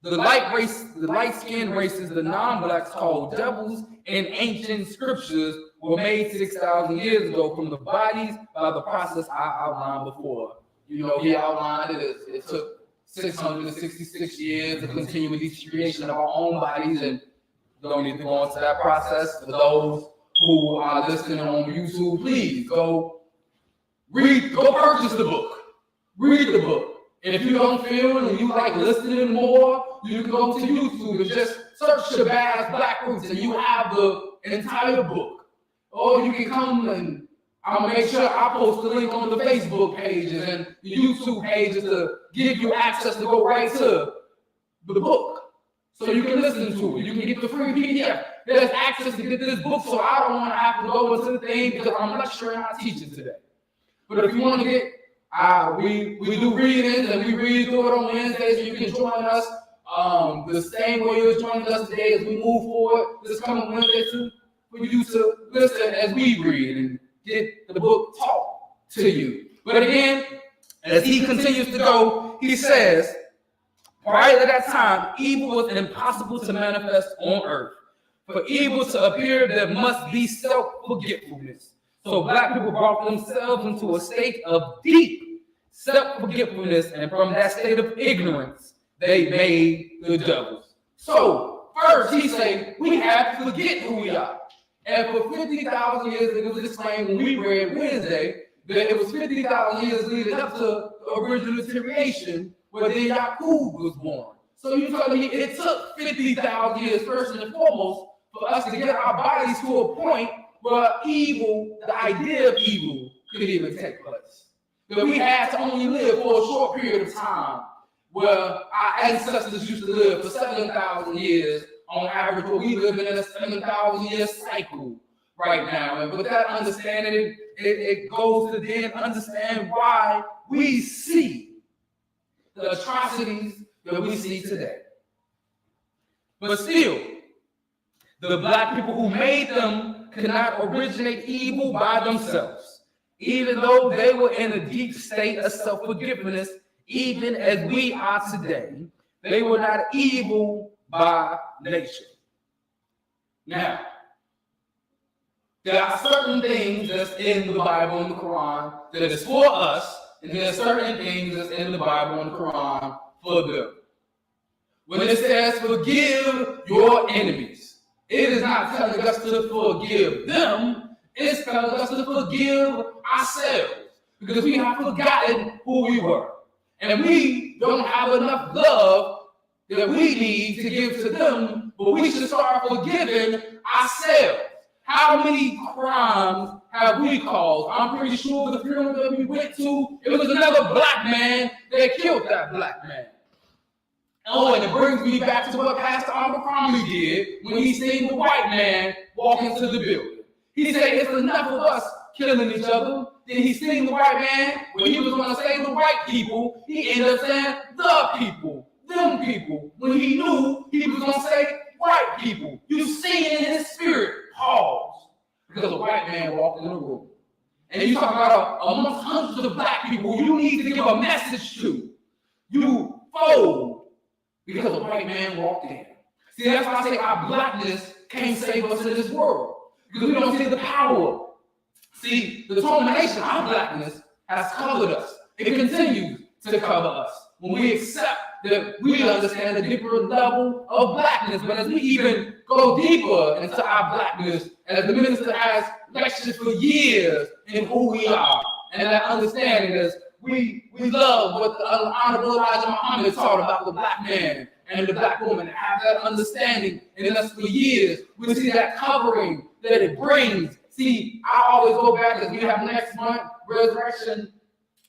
The light-skinned races, the non-blacks called devils in ancient scriptures, were made 6,000 years ago from the bodies by the process I outlined before. You know, he outlined it. It took 666 years to continue with the creation of our own bodies, and don't need to go into that process. For those who are listening on YouTube, please go purchase the book. Read the book. And if you don't feel and you like listening more, you can go to YouTube and just search Shabazz Black Roots and you have the entire book. Or you can come and I'll make sure I post the link on the Facebook pages and the YouTube pages to give you access to go right to the book. So you can listen to it. You can get the free PDF. There's access to get this book, so I don't want to have to go into the thing because I'm lecturing, not teaching today. But if you want to get we do readings and we read through it on Wednesdays, and you can join us the same way you're joining us today as we move forward this coming Wednesday too, for you to listen as we read and get the book taught to you. But again, as he continues to go, he says, prior to that time, evil was impossible to manifest on earth. For evil to appear, there must be self-forgetfulness. So black people brought themselves into a state of deep self-forgetfulness, and from that state of ignorance, they made the devils. So first he said, we have to forget who we are. And for 50,000 years, it was explained when we read Wednesday that it was 50,000 years leading up to the original creation where then Yaakov was born. So you tell me it took 50,000 years first and foremost for us to get our bodies to a point where evil, the idea of evil, could even take place. That we had to only live for a short period of time, where our ancestors used to live for 7,000 years on average, but we live in a 7,000 year cycle right now. And with that understanding, it goes to then understand why we see the atrocities that we see today. But still, the black people who made them cannot originate evil by themselves. Even though they were in a deep state of self-forgiveness, even as we are today, they were not evil by nature. Now, there are certain things that's in the Bible and the Quran that is for us, and there are certain things that's in the Bible and the Quran for them. When it says forgive your enemies, it is not telling us to forgive them. It's telling us to forgive ourselves because we have forgotten who we were. And we don't have enough love that we need to give to them, but we should start forgiving ourselves. How many crimes have we caused? I'm pretty sure the funeral that we went to, it was another black man that killed that black man. Oh, and it brings me back to what Pastor Abercrombie did when he seen the white man walk into the building. He said, it's enough of us killing each other. Then he seen the white man, when he was going to say the white people, he ended up saying the people, them people, when he knew he was going to say white people. You see it in his spirit, pause. Because a white man walked in the room. And you talk about amongst hundreds of black people you need to give a message to. You fold because a white man walked in. See, that's why I say our blackness can't save us in this world, because we don't see the power. See, the determination, our blackness, has covered us. It continues to cover us when we accept that we understand a deeper level of blackness. But as we even go deeper into our blackness, as the minister has lectured for years in who we are, and that understanding is we love what the Honorable Elijah Muhammad taught about the black man and the black woman, have that understanding in us for years. We see that covering that it brings. See, I always go back, as we have next month, Resurrection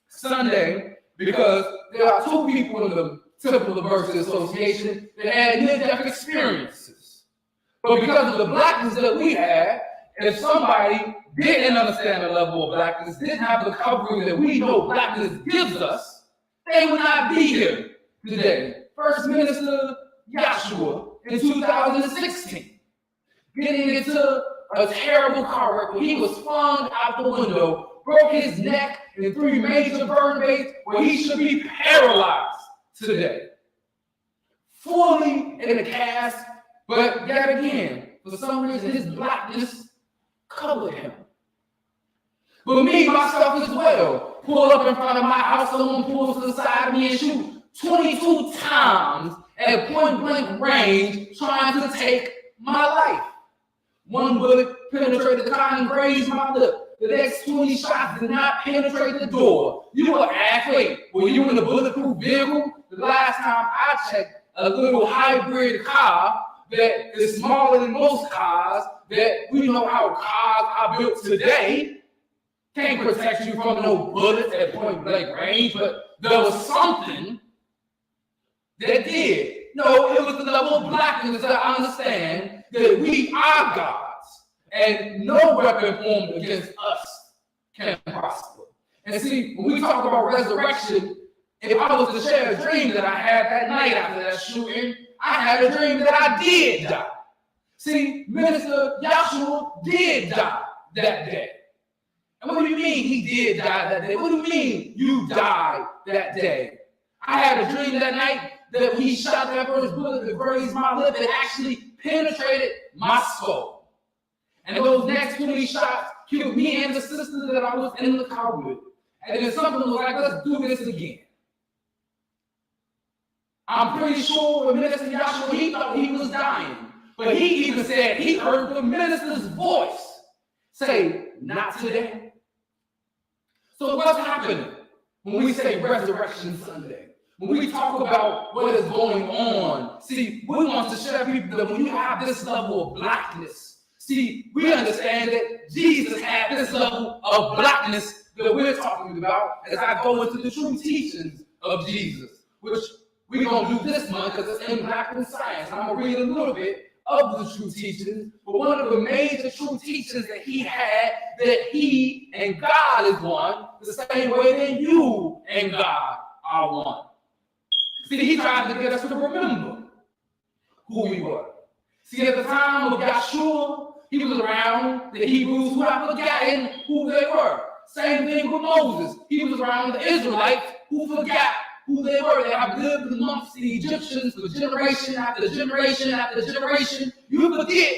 Sunday, because there are two people in the Temple of Mercy Association that had near-death experiences. But because of the blackness that we had, if somebody didn't understand the level of blackness, didn't have the covering that we know blackness gives us, they would not be here today. First Minister Joshua in 2016, getting into a terrible car wreck where he was flung out the window, broke his neck in 3 major vertebrae where he should be paralyzed today. Fully in a cast, but yet again, for some reason, his blackness covered him. But me, myself as well, pull up in front of my house, someone pulls to the side of me and shoot 22 times at point blank range, trying to take my life. One bullet penetrated the car and grazed my lip. The next 20 shots did not penetrate the door. You will ask, wait, were you in a bulletproof vehicle? The last time I checked, a little hybrid car that is smaller than most cars, that we know how cars are built today, can't protect you from no bullets at point blank range, but there was something that did. No, it was the level of blackness that I understand that we are gods, and no weapon formed against us can prosper. And see, when we talk about resurrection, if I was to share a dream that I had that night after that shooting, I had a dream that I did die. See, Minister Joshua did die that day. And what do you mean he did die that day? What do you mean you died that day? I had a dream that night that when he shot that first bullet that grazed my lip, it actually penetrated my skull. And those next 20 shots killed me and the sister that I was in the car with. And then something was like, let's do this again. I'm pretty sure when Minister Joshua, he thought he was dying. But he even said he heard the minister's voice say, not today. So what's happening when we say Resurrection Sunday? When we talk about what is going on, see, we want to share people that when you have this level of blackness, see, we understand that Jesus had this level of blackness that we're talking about as I go into the true teachings of Jesus, which we're going to do this month because it's in Blackness Science. I'm going to read a little bit of the true teachings, but one of the major true teachings that he had, that he and God is one, the same way that you and God are one. See, he tried to get us to remember who we were. See, at the time of Yahshua, he was around the Hebrews who had forgotten who they were. Same thing with Moses. He was around the Israelites who forgot who they were. They have lived amongst the Egyptians for generation after generation after generation. You forget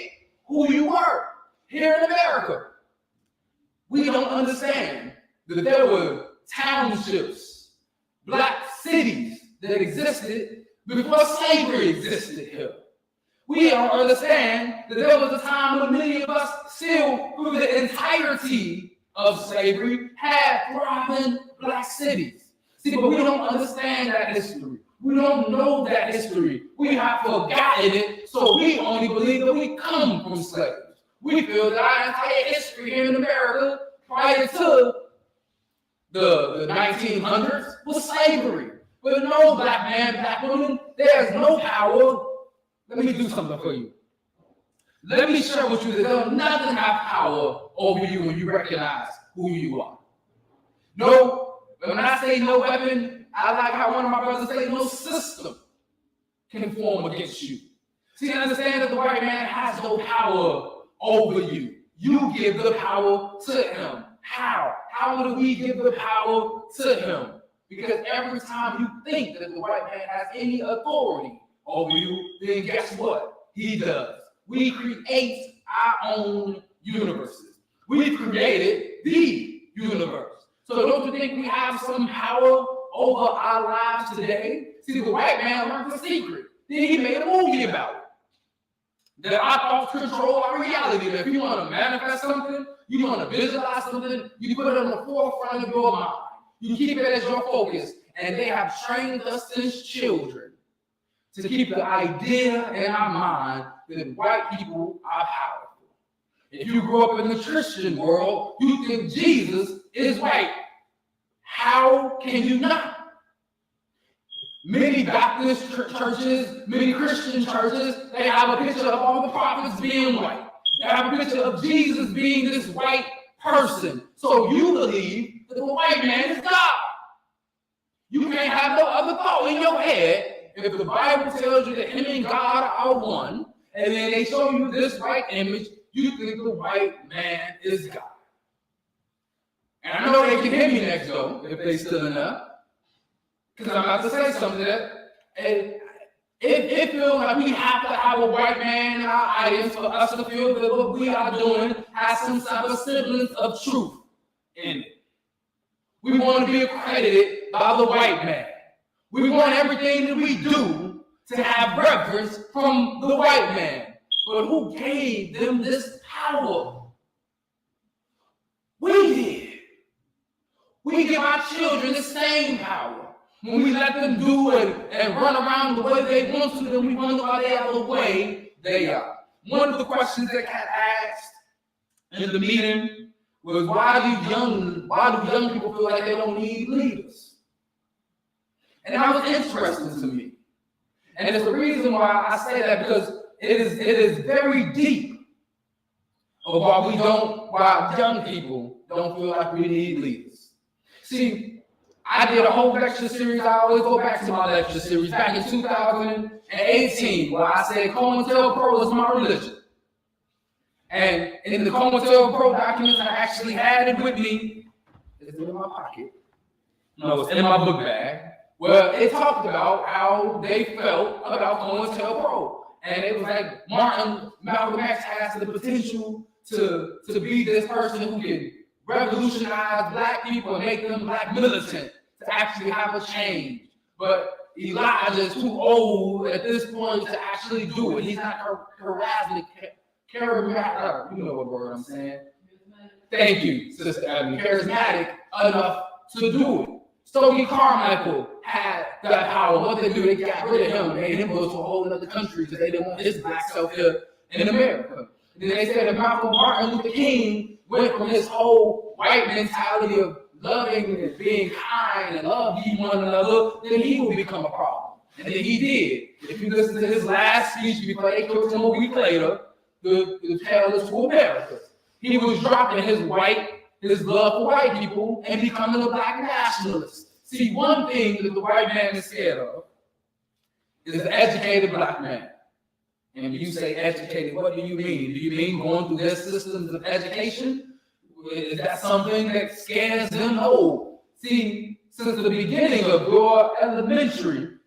who you were. Here in America, we don't understand that there were townships, black cities that existed before slavery existed here. We don't understand that there was a time when many of us still, through the entirety of slavery, had thriving black cities. See, but we don't understand that history. We don't know that history. We have forgotten it, so we only believe that we come from slaves. We feel that our entire history here in America prior to the 1900s was slavery. But no, black man, black woman, there's no power. Let me do something for you. Let me share with you that there's nothing have power over you when you recognize who you are. No. When I say no weapon, I like how one of my brothers say no system can form against you. See, understand that the white man has no power over you. You give the power to him. How? How do we give the power to him? Because every time you think that the white man has any authority, over you, then guess what? He does. We create our own universes. We've created the universe. So don't you think we have some power over our lives today? See, the white man learned the secret. Then he made a movie about it. That our thoughts control our reality. That if you want to manifest something, you want to visualize something, you put it on the forefront of your mind. You keep it as your focus. And they have trained us since children to keep the idea in our mind that white people are powerful. If you grew up in the Christian world, you think Jesus is white. How can you not? Many Baptist churches, many Christian churches, they have a picture of all the prophets being white. They have a picture of Jesus being this white person. So you believe that the white man is God. You can't have no other thought in your head if the Bible tells you that him and God are one, and then they show you this white image, you think the white man is God. And I know they can hear me next though, if they still enough. Because I'm about to say something that it feels like we have to have a white man in our audience for us to feel that what we are doing has some type of semblance of truth in it. We want to be accredited by the white man. We want everything that we do to have reverence from the white man. But who gave them this power? We did. We give our children the same power. When we let them do and run around the way they want to, then we wonder why they are the way they are. One of the questions that got asked in the meeting was, why do young people feel like they don't need leaders? And that was interesting to me. And it's the reason why I say that, because it is very deep of why young people don't feel like we need leaders. See, I did a whole lecture series. I always go back to my lecture series back in 2018, where I said COINTELPRO is my religion. And in the COINTELPRO documents, I actually had it with me. Is it in my pocket? No, it's in my book bag. Well, it talked about how they felt about COINTELPRO. And it was like Malcolm X has the potential to be this person who can revolutionize black people and make them black militant to actually have a change. But Elijah is too old at this point to actually do it. He's not charismatic, you know what word I'm saying. Thank you, Sister Ebony. Charismatic enough to do it. Stokely Carmichael had that power. What they do, they got rid of him, made him go to a whole other country because they didn't want his black self here in America. And then they said that Martin Luther King went from his whole white mentality of loving and being kind and love one another, then he will become a problem. And then he did. If you listen to his last speech before they killed him a week later, the tale is to America. He was dropping his love for white people and becoming a black nationalist. See, one thing that the white man is scared of is an educated black man. And when you say educated, what do you mean? Do you mean going through their systems of education? Is that something that scares them? No. See, since the beginning of your elementary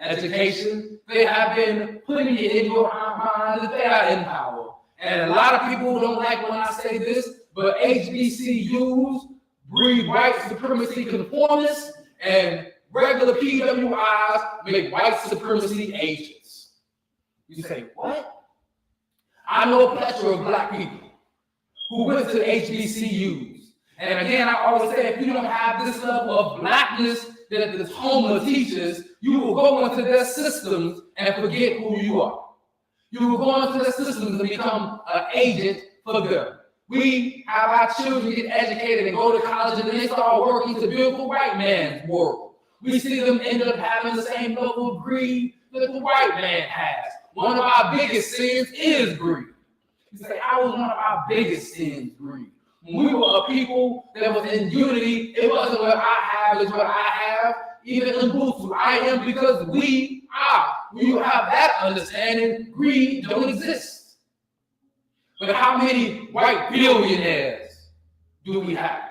education, they have been putting it in your mind that they are in power. And a lot of people don't like when I say this, but HBCUs breed white supremacy conformists, and regular PWIs make white supremacy agents. You say, what? I know a plethora of black people who went to HBCUs. And again, I always say, if you don't have this level of blackness that this homeland teaches, you will go into their systems and forget who you are. You will go into their systems and become an agent for them. We have our children get educated and go to college, and then they start working to build the white man's world. We see them end up having the same level of greed that the white man has. One of our biggest sins is greed. You say, how was one of our biggest sins greed? When we were a people that was in unity, it wasn't what I have is what I have. Even in Ubuntu, I am because we are. When you have that understanding, greed don't exist. But how many white billionaires do we have?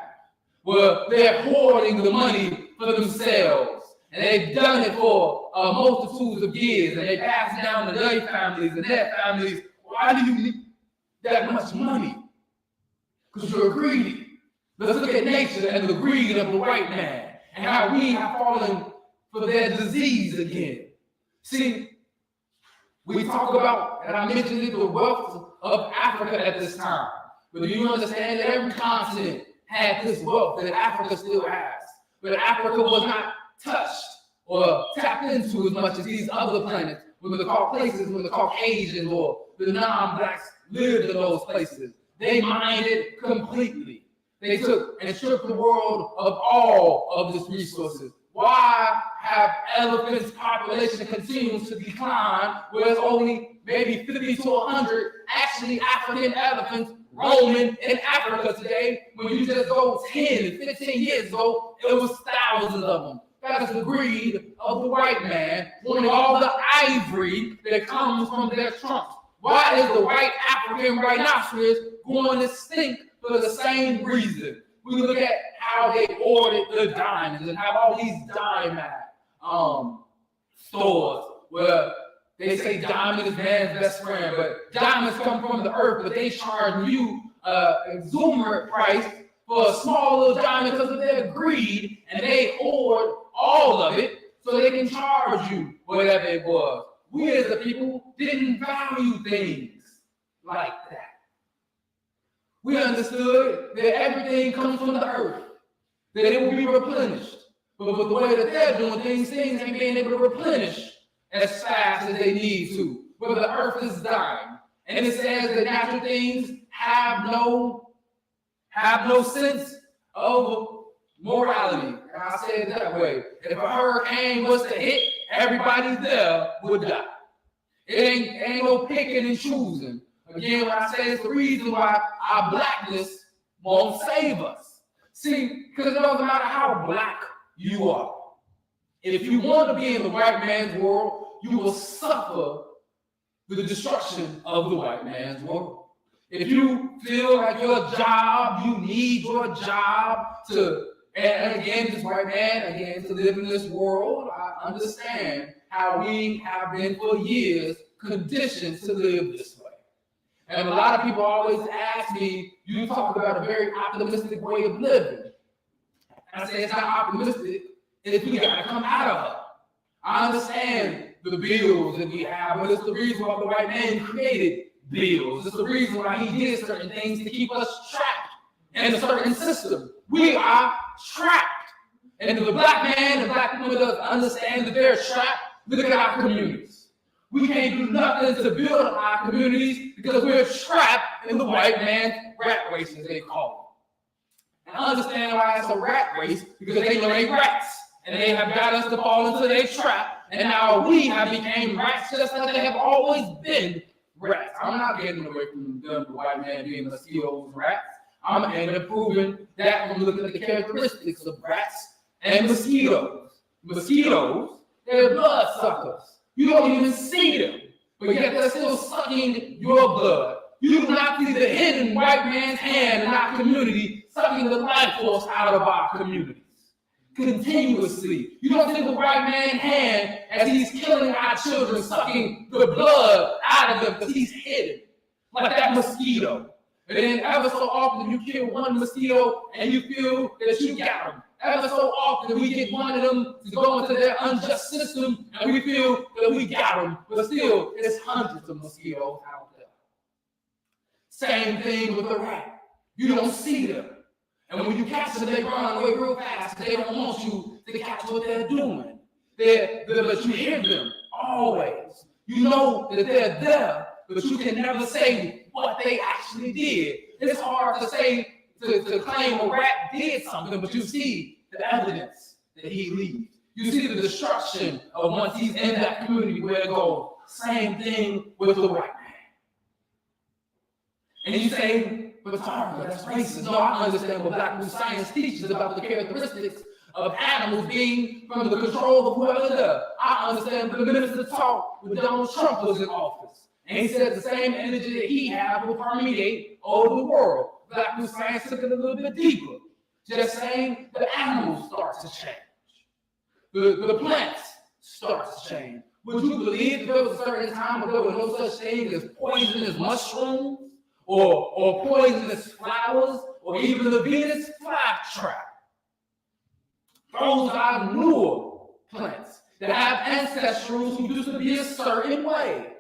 Well, they're hoarding the money for themselves. And they've done it for multitudes of years, and they pass it down to their families and their families. Why do you need that much money? Because you're greedy. Let's look at nature and the greed of the white man and how we have fallen for their disease again. See, we talk about, and I mentioned it, the wealth of Africa at this time. But do you understand that every continent had this wealth that Africa still has? But Africa was not touched or tapped into as much as these other planets, when the places where the Caucasians or the non-blacks lived in those places. They mined it completely. They took and stripped the world of all of its resources. Why have elephants' population continues to decline, whereas only maybe 50 to 100 actually African elephants roaming in Africa today, when you just go 10 and 15 years ago, it was thousands of them. That is the greed of the white man, wanting all the ivory that comes from their trunks. Why is the white African rhinoceros going to stink for the same reason? We look at how they ordered the diamonds and have all these diamond stores where they say diamond is man's best friend, but diamonds come from the earth, but they charge you an exuberant price for a small little diamond because of their greed, and they hoard all of it so they can charge you whatever it was. We as the people didn't value things like that. We understood that everything comes from the earth, that it will be replenished. But with the way that they're doing things, things ain't being able to replenish as fast as they need to. Where the earth is dying. And it says that natural things have no sense of morality. And I say it that way. If a hurricane was to hit, everybody there would die. It ain't no picking and choosing. Again, when I say it's the reason why our blackness won't save us. See, because it doesn't matter how black you are. If you want to be in the white man's world, you will suffer the destruction of the white man's world. If you feel like your job, you need your job to, and again, this white man, again, to live in this world, I understand how we have been for years conditioned to live this way. And a lot of people always ask me, you talk about a very optimistic way of living. And I say it's not optimistic if we got to come out of it. I understand the bills that we have, but it's the reason why the white man created bills. It's the reason why he did certain things to keep us trapped in a certain system. We are trapped. And if the black man and black woman doesn't understand that they're trapped, look at our communities. We can't do nothing to build our communities because we're trapped in the white man's rat race, as they call it. And I understand why it's a rat race, because they know they rats. And they have got us to fall into their trap. And now we have become rats just like they have always been rats. I'm not getting away from the white man being mosquitoes, rats. I'm end up proving that when we look at the characteristics of rats and mosquitoes. Mosquitoes, they're blood suckers. You don't even see them, but yet they're still sucking your blood. You do not see the hidden white man's hand in our community sucking the life force out of our communities continuously. You don't see the white man's hand as he's killing our children, sucking the blood out of them because he's hidden, like that mosquito. And then ever so often you kill one mosquito and you feel that you got them. Ever so often we get one of them to go into their unjust system and we feel that we got them, but still there's hundreds of mosquitoes out there. Same thing with the rat. You don't see them. And when you catch them, they run away real fast. They don't want you to catch what they're doing. But you hear them always. You know that they're there, but you can never say what they actually did. It's hard to say, to claim a rat did something, but you see the evidence that he leaves. You see the destruction of once he's in that community where it goes. Same thing with the white man. And you say, but Taharka, that's racist. No, I understand what Blackness science teaches about the characteristics of animals being from the control of whoever does. I understand the minister talked when Donald Trump was in office. And he said the same energy that he had will permeate over the world. Blackness science took it a little bit deeper. Just saying the animals start to change. the plants start to change. Would you believe that there was a certain time where there was no such thing as poisonous mushrooms or poisonous flowers or even the Venus flytrap? Those are newer plants that have ancestrals who used to be a certain way.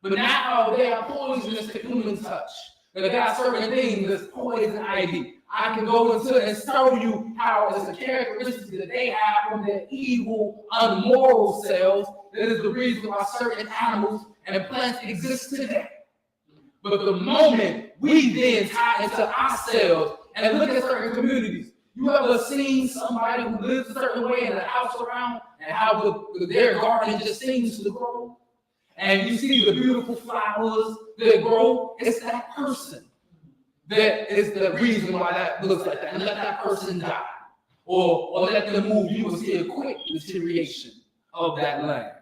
But now they are poisonous to human touch. There are certain things that's poison ivy. I can go into and show you how it's a characteristic that they have from their evil, unmoral selves that is the reason why certain animals and plants exist today. But the moment we then tie into ourselves and look at certain communities, you ever seen somebody who lives a certain way in a house around and how their garden just seems to grow? And you see the beautiful flowers that grow, it's that person that is the reason why that looks like that. And let that person die or let them move. You will see a quick deterioration of that land.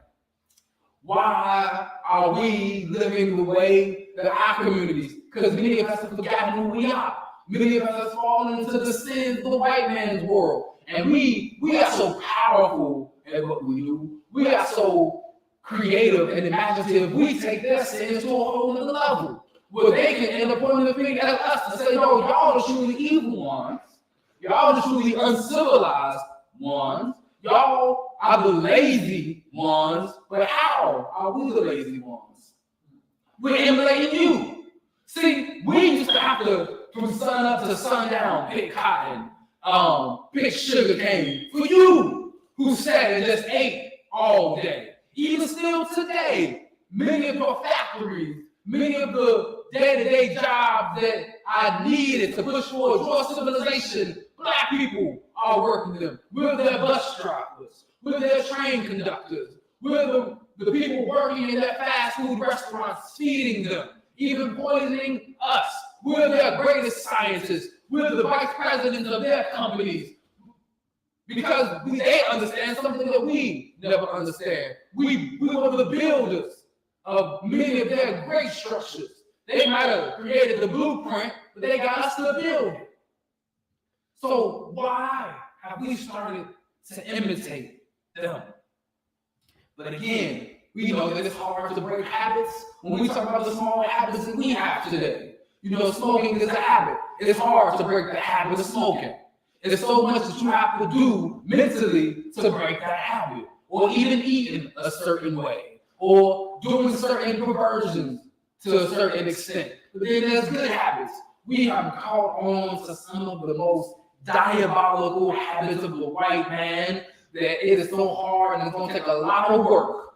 Why are we living the way that our communities? Because many of us have forgotten who we are. Many of us have fallen into the sins of the white man's world. And we are so powerful at what we do. We are so creative and imaginative. We take their sins to a whole other level, where they can end up pointing the finger at us and say, yo, y'all are truly evil ones. Y'all are truly uncivilized ones. Y'all are the lazy ones. But how are we the lazy ones? We're emulating you. See, we used to have to, from sun up to sundown, pick cotton, pick sugar cane for you who sat and just ate all day. Even still today, many of your factories, many of the day-to-day jobs that I needed to push forward your civilization, Black people are working them. We're their bus drivers. We're their train conductors. We're the people working in their fast food restaurants, feeding them, even poisoning us. We're their greatest scientists. We're the vice presidents of their companies. Because they understand something that we never understand. We were the builders of many of their great structures. They might have created the blueprint, but they got us to build it. So why have we started to imitate them? But again, we know that it's hard to break habits when we talk about the small habits that we have today. You know, smoking is a habit. It's hard to break the habit of smoking. There's so much that you have to do mentally to break that habit, or even eating a certain way, or doing certain perversions to a certain extent. But then there's good habits. We have caught on to some of the most diabolical habits of the white man that it is so hard and it's going to take a lot of work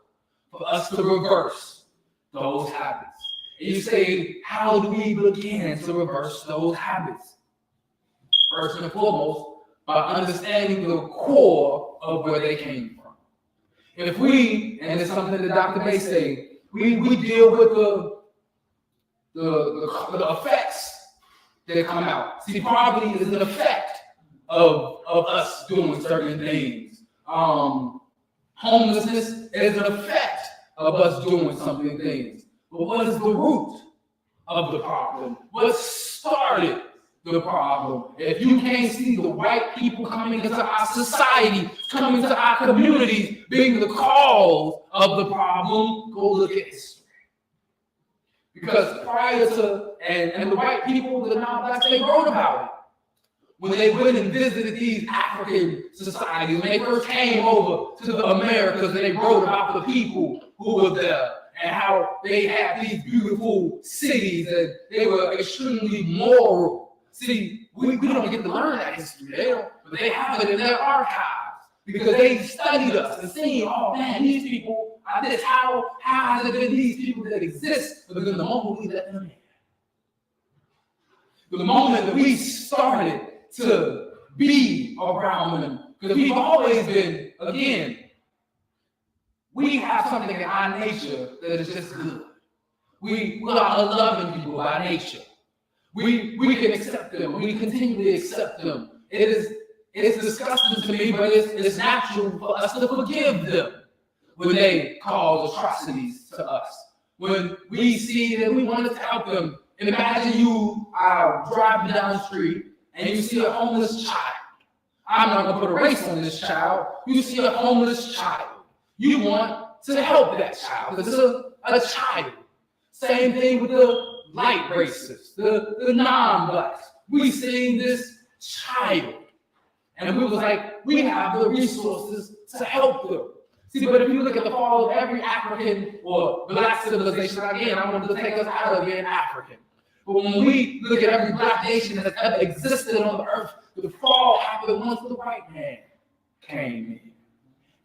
for us to reverse those habits. And you say, how do we begin to reverse those habits? First and foremost, by understanding the core of where they came from. If we, and it's something that Dr. May say, we deal with the effects that come out. See, poverty is an effect of us doing certain things. Homelessness is an effect of us doing something things. But what is the root of the problem? What started the problem? If you can't see the white people coming into our society, coming to our communities, being the cause of the problem, go look at history. Because prior to, and the white people, the non-blacks, they wrote about it. When they went and visited these African societies, when they first came over to the Americas, and they wrote about the people who were there, and how they had these beautiful cities, and they were extremely moral. See, we don't get to learn that history, but they have it in their archives because they studied us and seen, oh man, these people are this. How has it been these people that exist? But then the moment we let them in, the moment that we started to be around them, because we've always been, again, we have something in our nature that is just good. We are a loving people by nature. We can accept them. We continually accept them. It's disgusting to me, but it's natural for us to forgive them when they cause atrocities to us. When we see that we wanted to help them. And imagine you are driving down the street and you see a homeless child, I'm not gonna put a race on this child. You see a homeless child, you want to help that child because it's a child. Same thing with the light races, the non-blacks. We seen this child, and we was like, we have the resources to help them. See, but if you look at the fall of every African or black civilization, again, I wanted to take us out of being African. But when we look at every black nation that has ever existed on the earth, the fall happened once the white man came in.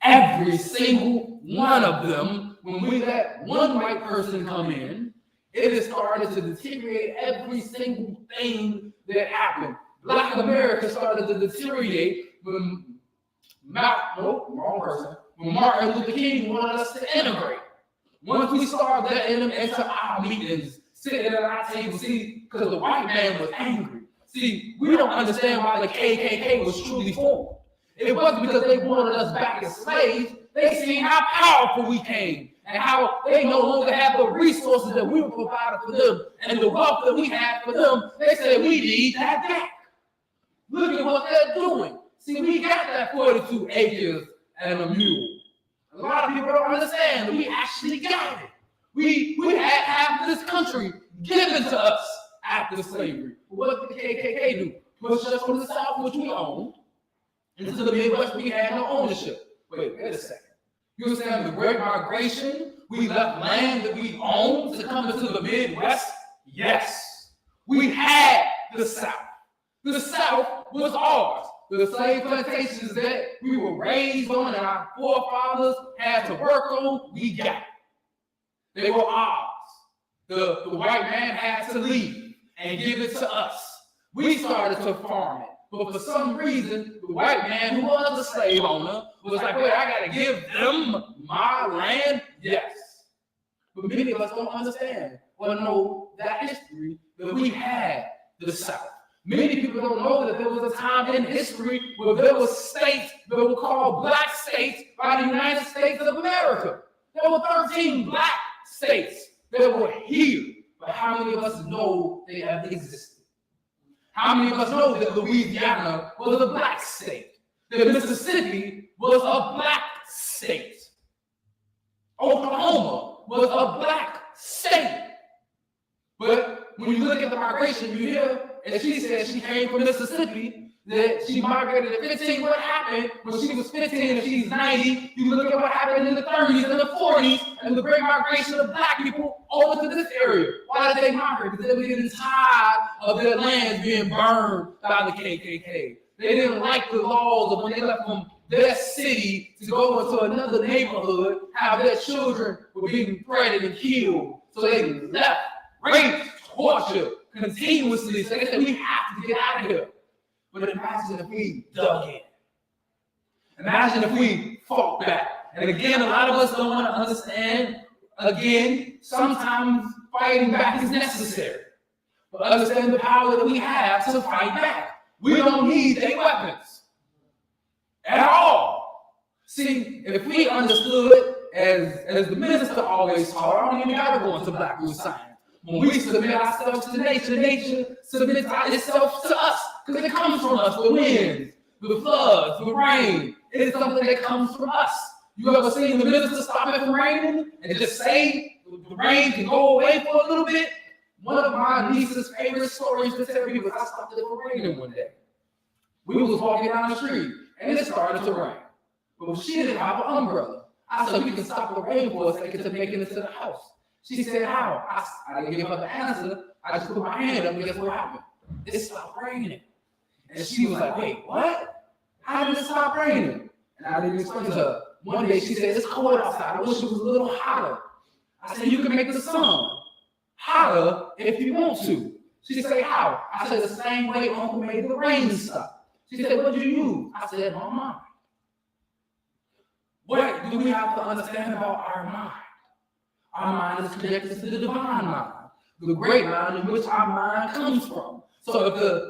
Every single one of them, when we let one white person come in, it has started to deteriorate every single thing that happened. Black America started to deteriorate when when Martin Luther King wanted us to integrate. Once we started letting them into our meetings, sitting at our table, see, because the white man was angry. See, we don't understand why the KKK was truly formed. It wasn't because they wanted us back as slaves. They seen how powerful we came and how they no longer have the resources that we were provided for them and the wealth that we had for them. They said, we need that back. Look at what they're doing. See, we got that 42 acres and a mule. A lot of people don't understand that we actually got it. We had half of this country given to us after slavery. What did the KKK do? Push us from the South, which we own, into the Midwest, we had no ownership. Wait a second. You understand the Great Migration? We left land that we owned to come into the Midwest? Yes. We had the South. The South was ours. The slave plantations that we were raised on and our forefathers had to work on, we got it. They were ours. The white man had to leave and give it to us. We started to farm it. But for some reason, the white man who was a slave owner was like, wait, I gotta give them my land? Yes. But many of us don't understand or know that history that we had the South. Many people don't know that there was a time in history where there were states that were called black states by the United States of America. There were 13 black states that were here. But how many of us know they ever existed? How many of us know that Louisiana was a black state? That Mississippi was a black state? Oklahoma was a black state. But when you look at the migration, you hear, and she said she came from Mississippi, that she migrated at 15. What happened when she was 15 and she's 90? You look at what happened in the 30s and the 40s and the great migration of black people over to this area. Why did they migrate? Because they were getting tired of their lands being burned by the KKK. They didn't like the laws of when they left from their city to go into another neighborhood, how their children were being threatened and killed. So they left, raped, tortured continuously. So they said, we have to get out of here. But imagine if we dug in. Imagine if we fought back. And again, a lot of us don't want to understand. Again, sometimes fighting back is necessary. But understand the power that we have to fight back. We don't need their weapons at all. See, if we understood, as the minister always taught, I don't even got to go into Black Root Science. When we submit ourselves to nature, nature submits itself to us because it comes from us. The winds, the floods, the rain. It is something that comes from us. You ever seen the minister stop it from raining and just say the rain can go away for a little bit? One of my niece's favorite stories to tell people is I stopped it from raining one day. We was walking down the street and it started to rain. But she didn't have an umbrella. I said, we can stop the rain for a second to make it into the house. She said, how? I didn't give her the answer. I just put my hand up and guess what happened? It stopped raining. And she was like, wait, what? How did it stop raining? And I didn't explain to her. One day she said, it's cold outside. I wish it was a little hotter. I said, you can make the sun hotter if you want to. She said, how? I said, the same way Uncle made the rain stop. She said, what did you use? I said, my mind. What do we have to understand about our mind? Our mind is connected to the divine mind, the great mind in which our mind comes from. So if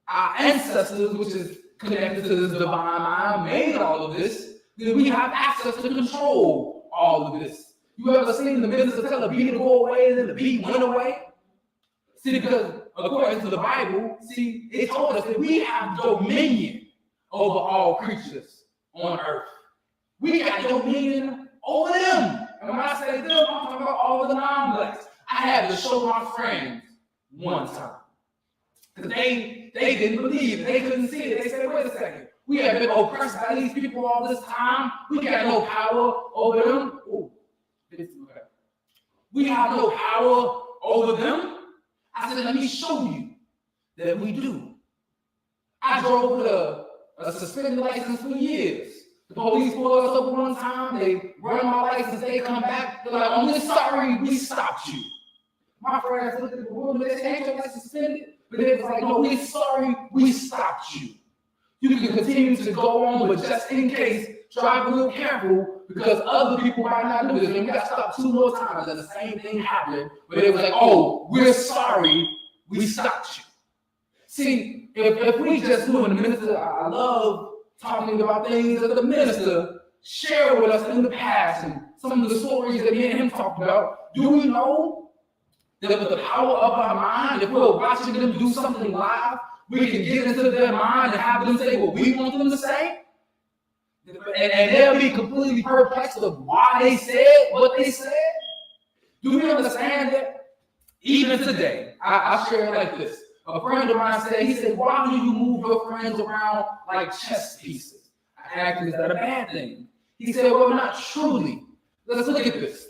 our ancestors, which is connected to this divine mind, made all of this, then we have access to control all of this. You ever seen the minister tell a bee to go away and then the bee went away? See, because according to the Bible, see, it told us that we have dominion over all creatures on earth. We got dominion over them. And when I say them, I'm talking about all of the non-blacks. I had to show my friends one time. Because they didn't believe it. They couldn't see it. They said, wait a second. We have been oppressed by these people all this time. We got no power over them. Ooh, we have no power over them. I said, let me show you that we do. I drove with a suspended license for years. The police pulled us up one time. They run my license. They come back. They're like, I'm sorry, we stopped you. My friends looked at the woman. They said, ain't your license suspended? But they was like, no, we're sorry, we stopped you. You can continue to go on, but just in case, drive a little careful because other people might not do this. And we got stopped 2 more times and the same thing happened. But they was like, oh, we're sorry, we stopped you. See, if we just knew, and the minister, I love talking about things that the minister shared with us in the past and some of the stories that me and him talked about. Do we know that with the power of our mind, if we're watching them do something live, we can get into their mind and have them say what we want them to say? And they'll be completely perplexed of why they said what they said? Do we understand that? Even today, I share it like this. A friend of mine said, he said, why do you move your friends around like chess pieces? I asked him, is that a bad thing? He said, well, not truly. Let's look at this.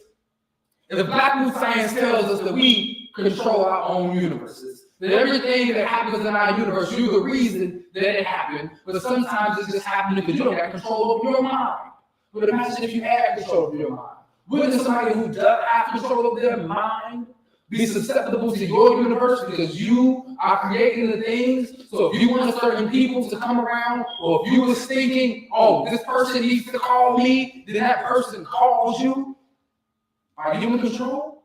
If Blackness science tells us that we control our own universes, that everything that happens in our universe, you're the reason that it happened, but sometimes it's just happening because you don't have control over your mind. But imagine if you had control over your mind. Wouldn't somebody who does have control over their mind be susceptible to your universe because you are creating the things? So if you want certain people to come around, or if you was thinking, oh, this person needs to call me, then that person calls you. Are you in control?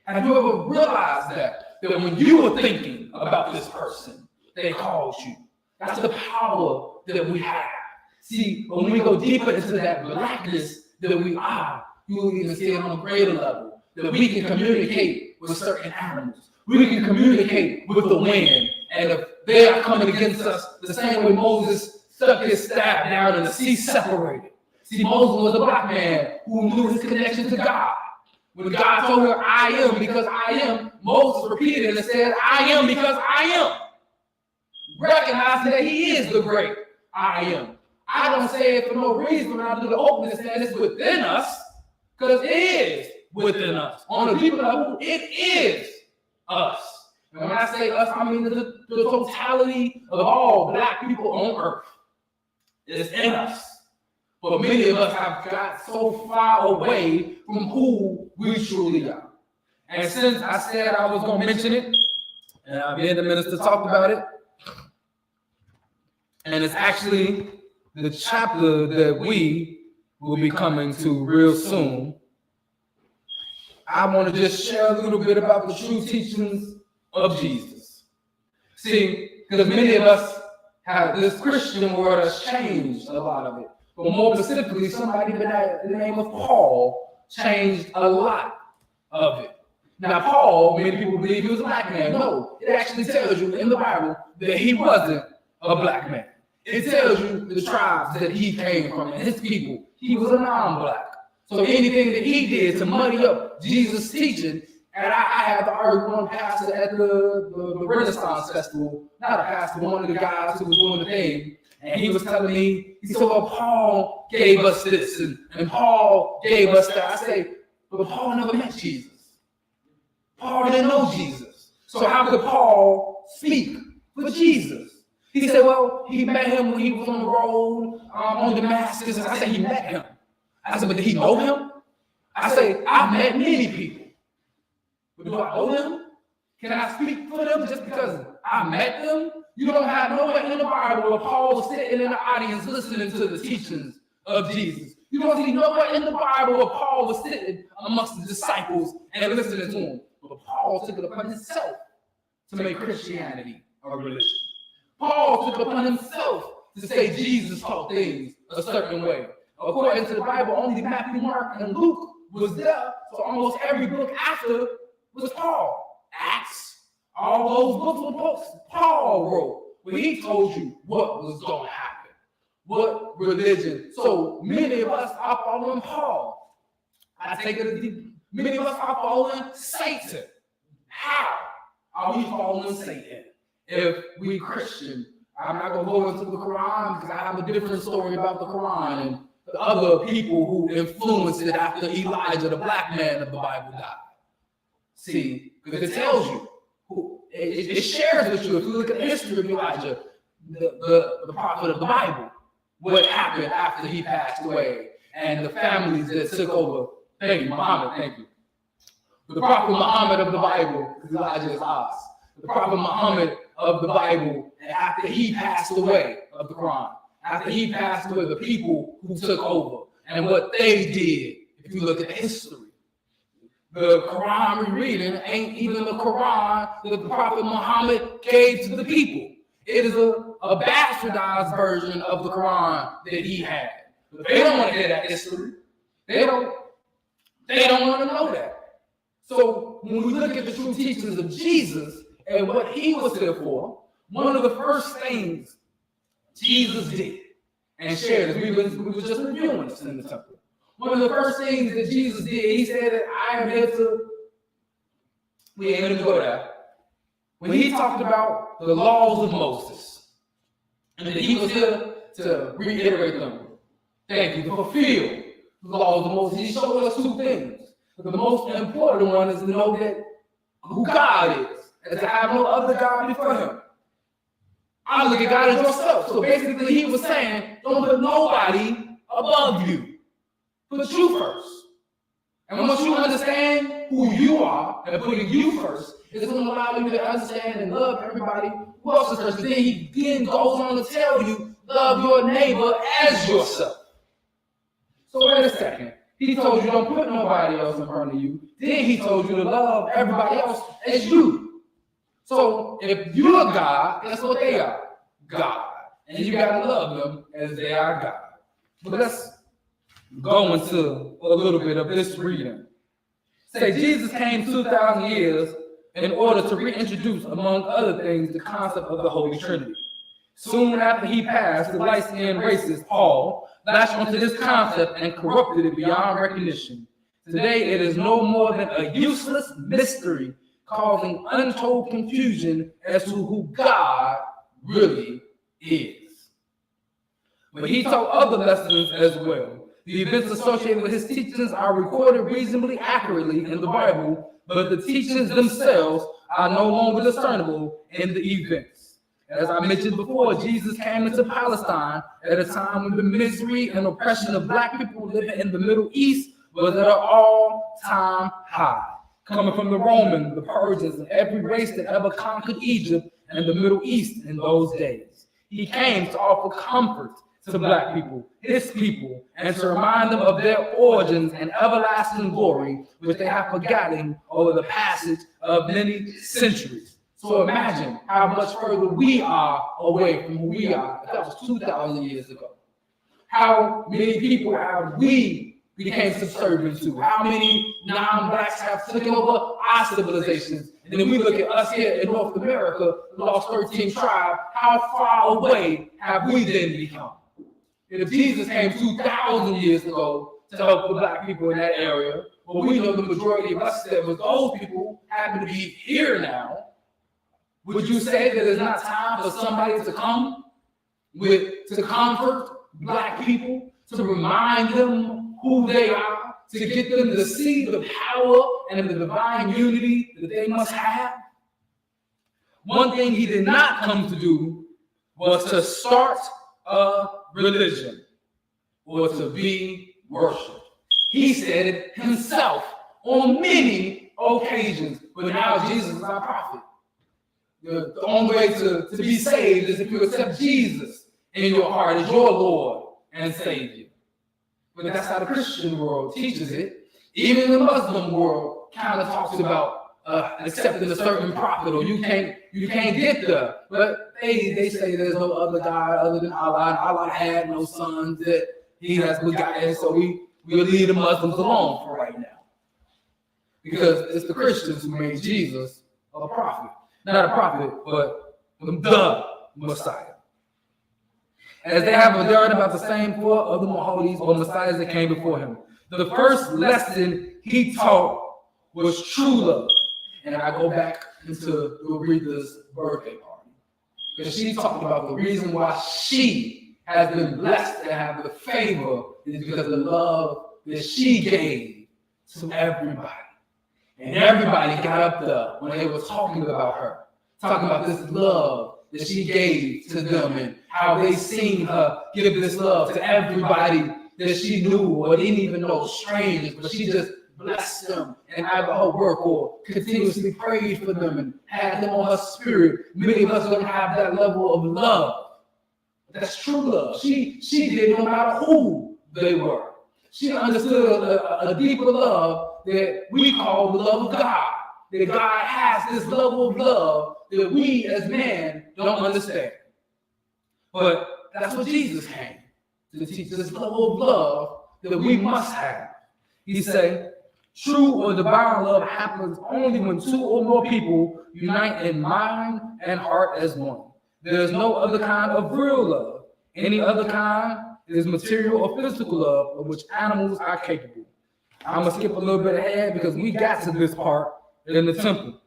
Have you ever realized that when you were thinking about this person, they called you? That's the power that we have. See, when we go deeper into that blackness that we are, you will even see it on a greater level, that we can communicate with certain animals. We can communicate with the wind. And if they are coming against us, the same way Moses stuck his staff down and the sea separated. See, Moses was a black man who knew his connection to God. When God told her, I am because I am, Moses repeated it and said, I am because I am. Recognizing that he is the great I am. I don't say it for no reason when I do the opening saying it's within us, because it is within us. On a deeper level, it is us. And when I say us, I mean the totality of all black people on earth. It's in us. But many of us have got so far away from who we truly are. And since I said I was going to mention it, and me and the minister talked about it, and it's actually the chapter that we will be coming to real soon, I want to just share a little bit about the true teachings of Jesus. See, because many of us have, this Christian world has changed a lot of it. But more specifically, somebody by the name of Paul changed a lot of it. Now, Paul, many people believe he was a black man. No, it actually tells you in the Bible that he wasn't a black man. It tells you the tribes that he came from and his people. He was a non-black. So anything that he did to muddy up Jesus' teaching, and I had to argue with one pastor at the Renaissance Festival, not a pastor, but one of the guys who was doing the thing. And he was telling me, he said, well, Paul gave us this, and Paul gave us that. I say, but Paul never met Jesus. Paul didn't know Jesus. So how could Paul speak for Jesus? He said, well, he met him when he was on the road on Damascus. And I said, he met him. I said, but did he know him? I say, I've met many people. But do I know them? Can I speak for them just because I met them? You don't have nowhere in the Bible where Paul was sitting in the audience listening to the teachings of Jesus. You don't see nowhere in the Bible where Paul was sitting amongst the disciples and listening to him. But Paul took it upon himself to make Christianity a religion. Paul took it upon himself to say Jesus taught things a certain way. According to the Bible, only Matthew, Mark, and Luke was there. So almost every book after was Paul. Acts, all those books were books Paul wrote. But he told you what was going to happen, what religion. So many of us are following Paul. I take it as deep. Many of us are following Satan. How are we following Satan? If we Christian, I'm not going to go into the Quran because I have a different story about the Quran and the other people who influenced it after Elijah, the black man of the Bible, died. See, because it tells you, it shares with you, if you look at the history of Elijah, the prophet of the Bible, what happened after he passed away, and the families that took over. Thank you, Muhammad, thank you. The prophet Muhammad of the Bible, because Elijah is us. The prophet Muhammad of the Bible, and after he passed away of the Quran, after he passed away, the people who took over, and what they did, if you look at the history. The Quran we're reading ain't even the Quran that the Prophet Muhammad gave to the people. It is a bastardized version of the Quran that he had. But they don't want to hear that history. They don't want to know that. So when we look at the true teachings of Jesus and what he was there for, one of the first things Jesus did and shared, as we were just reviewing this in the temple. One of the first things that Jesus did, he said that I am here to, we ain't going to go there. When he talked about the laws of Moses, and that he was here to reiterate them. Thank you, to fulfill the laws of Moses. He showed us two things. But the most important one is to know that who God is, and to have no other God before him. I look at God as yourself. So basically he was saying, don't put nobody above you. Put you first. And once you understand who you are and putting you first, it's going to allow you to understand and love everybody who else is first. But then he goes on to tell you, love your neighbor as yourself. So wait a second. He told you don't put nobody else in front of you. Then he told you to love everybody else as you. So if you're God, that's what they are. God. And you got to love them as they are God. But let's go into a little bit of this reading. Say Jesus came 2,000 years in order to reintroduce, among other things, the concept of the Holy Trinity. Soon after he passed, the light-skinned racist Paul latched onto this concept and corrupted it beyond recognition. Today, it is no more than a useless mystery, causing untold confusion as to who God really is. But he taught other lessons as well. The events associated with his teachings are recorded reasonably accurately in the Bible, but the teachings themselves are no longer discernible in the events. As I mentioned before, Jesus came into Palestine at a time when the misery and oppression of black people living in the Middle East was at an all-time high. Coming from the Romans, the Persians, and every race that ever conquered Egypt and the Middle East in those days. He came to offer comfort to black people, his people, and to remind them of their origins and everlasting glory, which they have forgotten over the passage of many centuries. So imagine how much further we are away from who we are. That was 2,000 years ago. How many people have we became subservient to? How many non-blacks have taken over our civilizations? And then we look at us here in North America, the Lost 13 tribe, how far away have we then become? And if Jesus came 2,000 years ago to help the black people in that area, well, we know the majority of us that was those people happen to be here now. Would you say that it's not time for somebody to come to comfort black people, to remind them who they are, to get them to see the power and the divine unity that they must have? One thing he did not come to do was to start a religion or to be worshipped. He said it himself on many occasions, but now Jesus is our prophet. The only way to be saved is if you accept Jesus in your heart as your Lord and Savior. But that's how the Christian world teaches it. Even the Muslim world kind of talks about accepting a certain prophet, or you can't get there. But they say there's no other God other than Allah, and Allah had no sons that he has begotten, so we'll leave the Muslims alone for right now. Because it's the Christians who made Jesus a prophet. Not a prophet, but the Messiah. As they have done about the same for other Mahodi's or Messiahs that came before him. The first lesson he taught was true love. And I go back into Aretha's birthday party, because she talked about the reason why she has been blessed to have the favor is because of the love that she gave to everybody. And everybody got up there when they were talking about her, talking about this love that she gave to them and how they seen her give this love to everybody that she knew or didn't even know, strangers, but she just blessed them and either her work or continuously prayed for them and had them on her spirit. Many of us don't have that level of love. That's true love. She did no matter who they were. She understood a deeper love that we call the love of God. That God has this level of love that we as men don't understand. But that's what Jesus came to teach, this level of love that we must have. He said, true or divine love happens only when two or more people unite in mind and heart as one. There is no other kind of real love. Any other kind is material or physical love of which animals are capable. I'm going to skip a little bit ahead because we got to this part in the temple.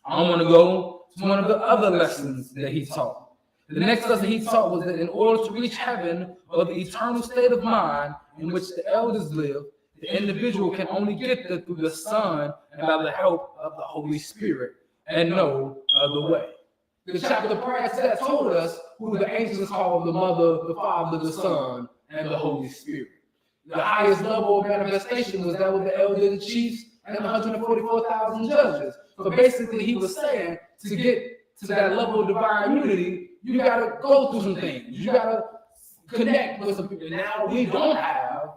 I want to go to one of the other lessons that he taught. The next lesson he taught was that in order to reach heaven or the eternal state of mind in which the elders live, the individual can only get there through the Son and by the help of the Holy Spirit, and no other way. The chapter prior to that told us who the angels called the Mother, the Father, the Son, and the Holy Spirit. The highest level of manifestation was that with the elders and chiefs and the 144,000 judges. So basically, he was saying to get to that level of divine unity, you got to go through some things. You got to connect with some people. Now we don't have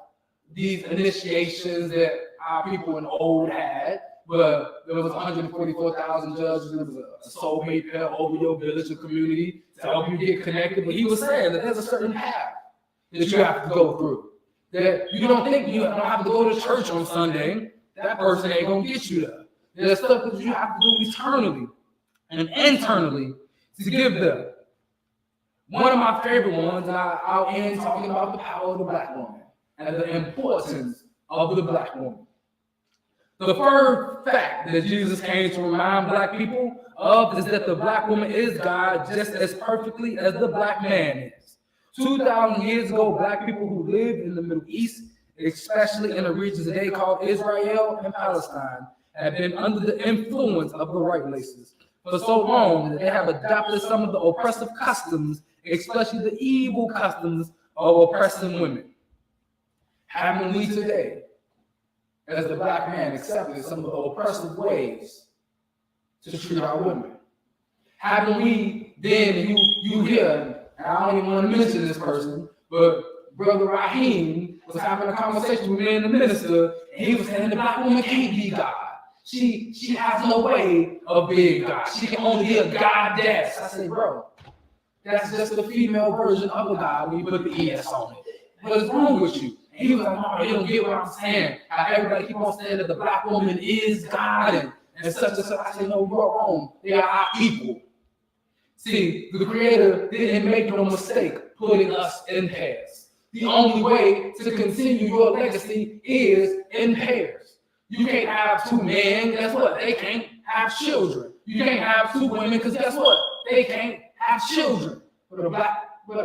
these initiations that our people in old had, but there was 144,000 judges. There was a soulmate pair over your village or community to help you get connected. But he was saying that there's a certain path that you have to go through. That you don't think you don't have to go to church on Sunday. That person ain't gonna get you there. There's stuff that you have to do eternally and internally to give them. One of my favorite ones, and I'll end talking about the power of the black woman and the importance of the black woman. The first fact that Jesus came to remind black people of is that the black woman is God just as perfectly as the black man is. 2,000 years ago, black people who lived in the Middle East, especially in the regions today called Israel and Palestine, have been under the influence of the white races for so long that they have adopted some of the oppressive customs, especially the evil customs of oppressing women. Haven't we today, as the black man, accepted some of the oppressive ways to treat our women? Haven't we then, you hear, and I don't even want to mention this person, but Brother Raheem was having a conversation with me and the minister, and he was saying the black woman can't be God. She has no way of being God. She can only be a goddess. I said, bro, that's just the female version of a God when you put the ES on it. What is wrong with you? And he was like, no, you don't get what I'm saying. How everybody keep on saying that the black woman is God and such and such. I said, no, you're wrong. They are our equal. See, the Creator didn't make no mistake putting us in pairs. The only way to continue your legacy is in pairs. You can't have two men, guess what? They can't have children. You can't have two women, because guess what? They can't have children. But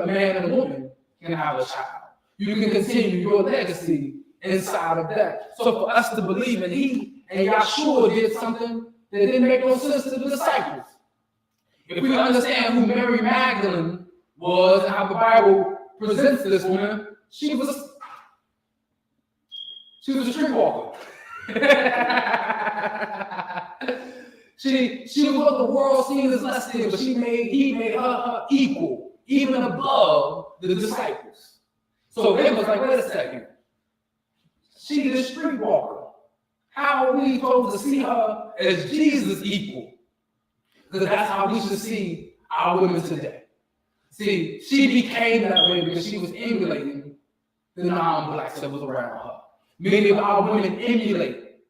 a man and a woman can have a child. You can continue your legacy inside of that. So for us to believe in he and Yahshua did something that didn't make no sense to the disciples. If we understand who Mary Magdalene was and how the Bible presents this woman, she was a streetwalker. she was what the world seen as less than, but he made her equal, even above the disciples. So it was like, wait a second. She's a streetwalker. How are we supposed to see her as Jesus equal? Because that's how we should see our women today. See, she became that way because she was emulating the non-blacks that was around her. Many of our women emulate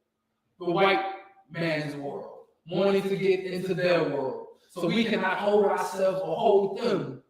the white man's world, wanting to get into their world. So we cannot hold ourselves or hold them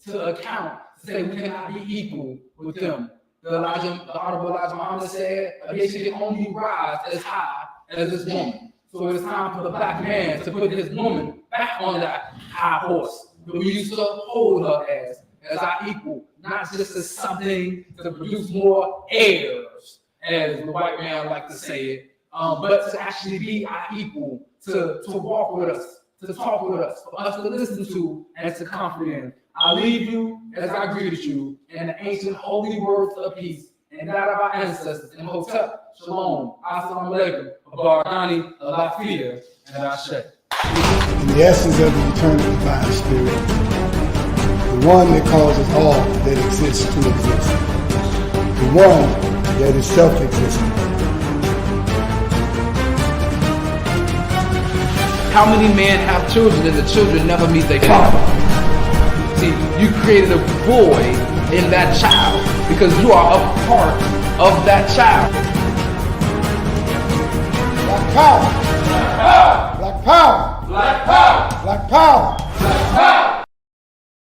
to account to say we cannot be equal with them. The Honorable Elijah Muhammad said, a nation can only rise as high as its woman. So it's time for the black man to put his woman back on that high horse that we used to hold her as our equal, not just as something to produce more heirs, as the white man like to say it, but to actually be our equal, to walk with us, to talk with us, for us to listen to and to comfort in. I leave you as I greeted you in the ancient holy words of peace and that of our ancestors in Hotep, Shalom, Assalamu Alaikum, Barakani, Alafia, and Ashe. In the essence of the eternal divine spirit, the one that causes all that exists to exist, the one that is self-existent. How many men have children and the children never meet their father? See, you created a void in that child because you are a part of that child. Black power! Black power! Black power! Black power!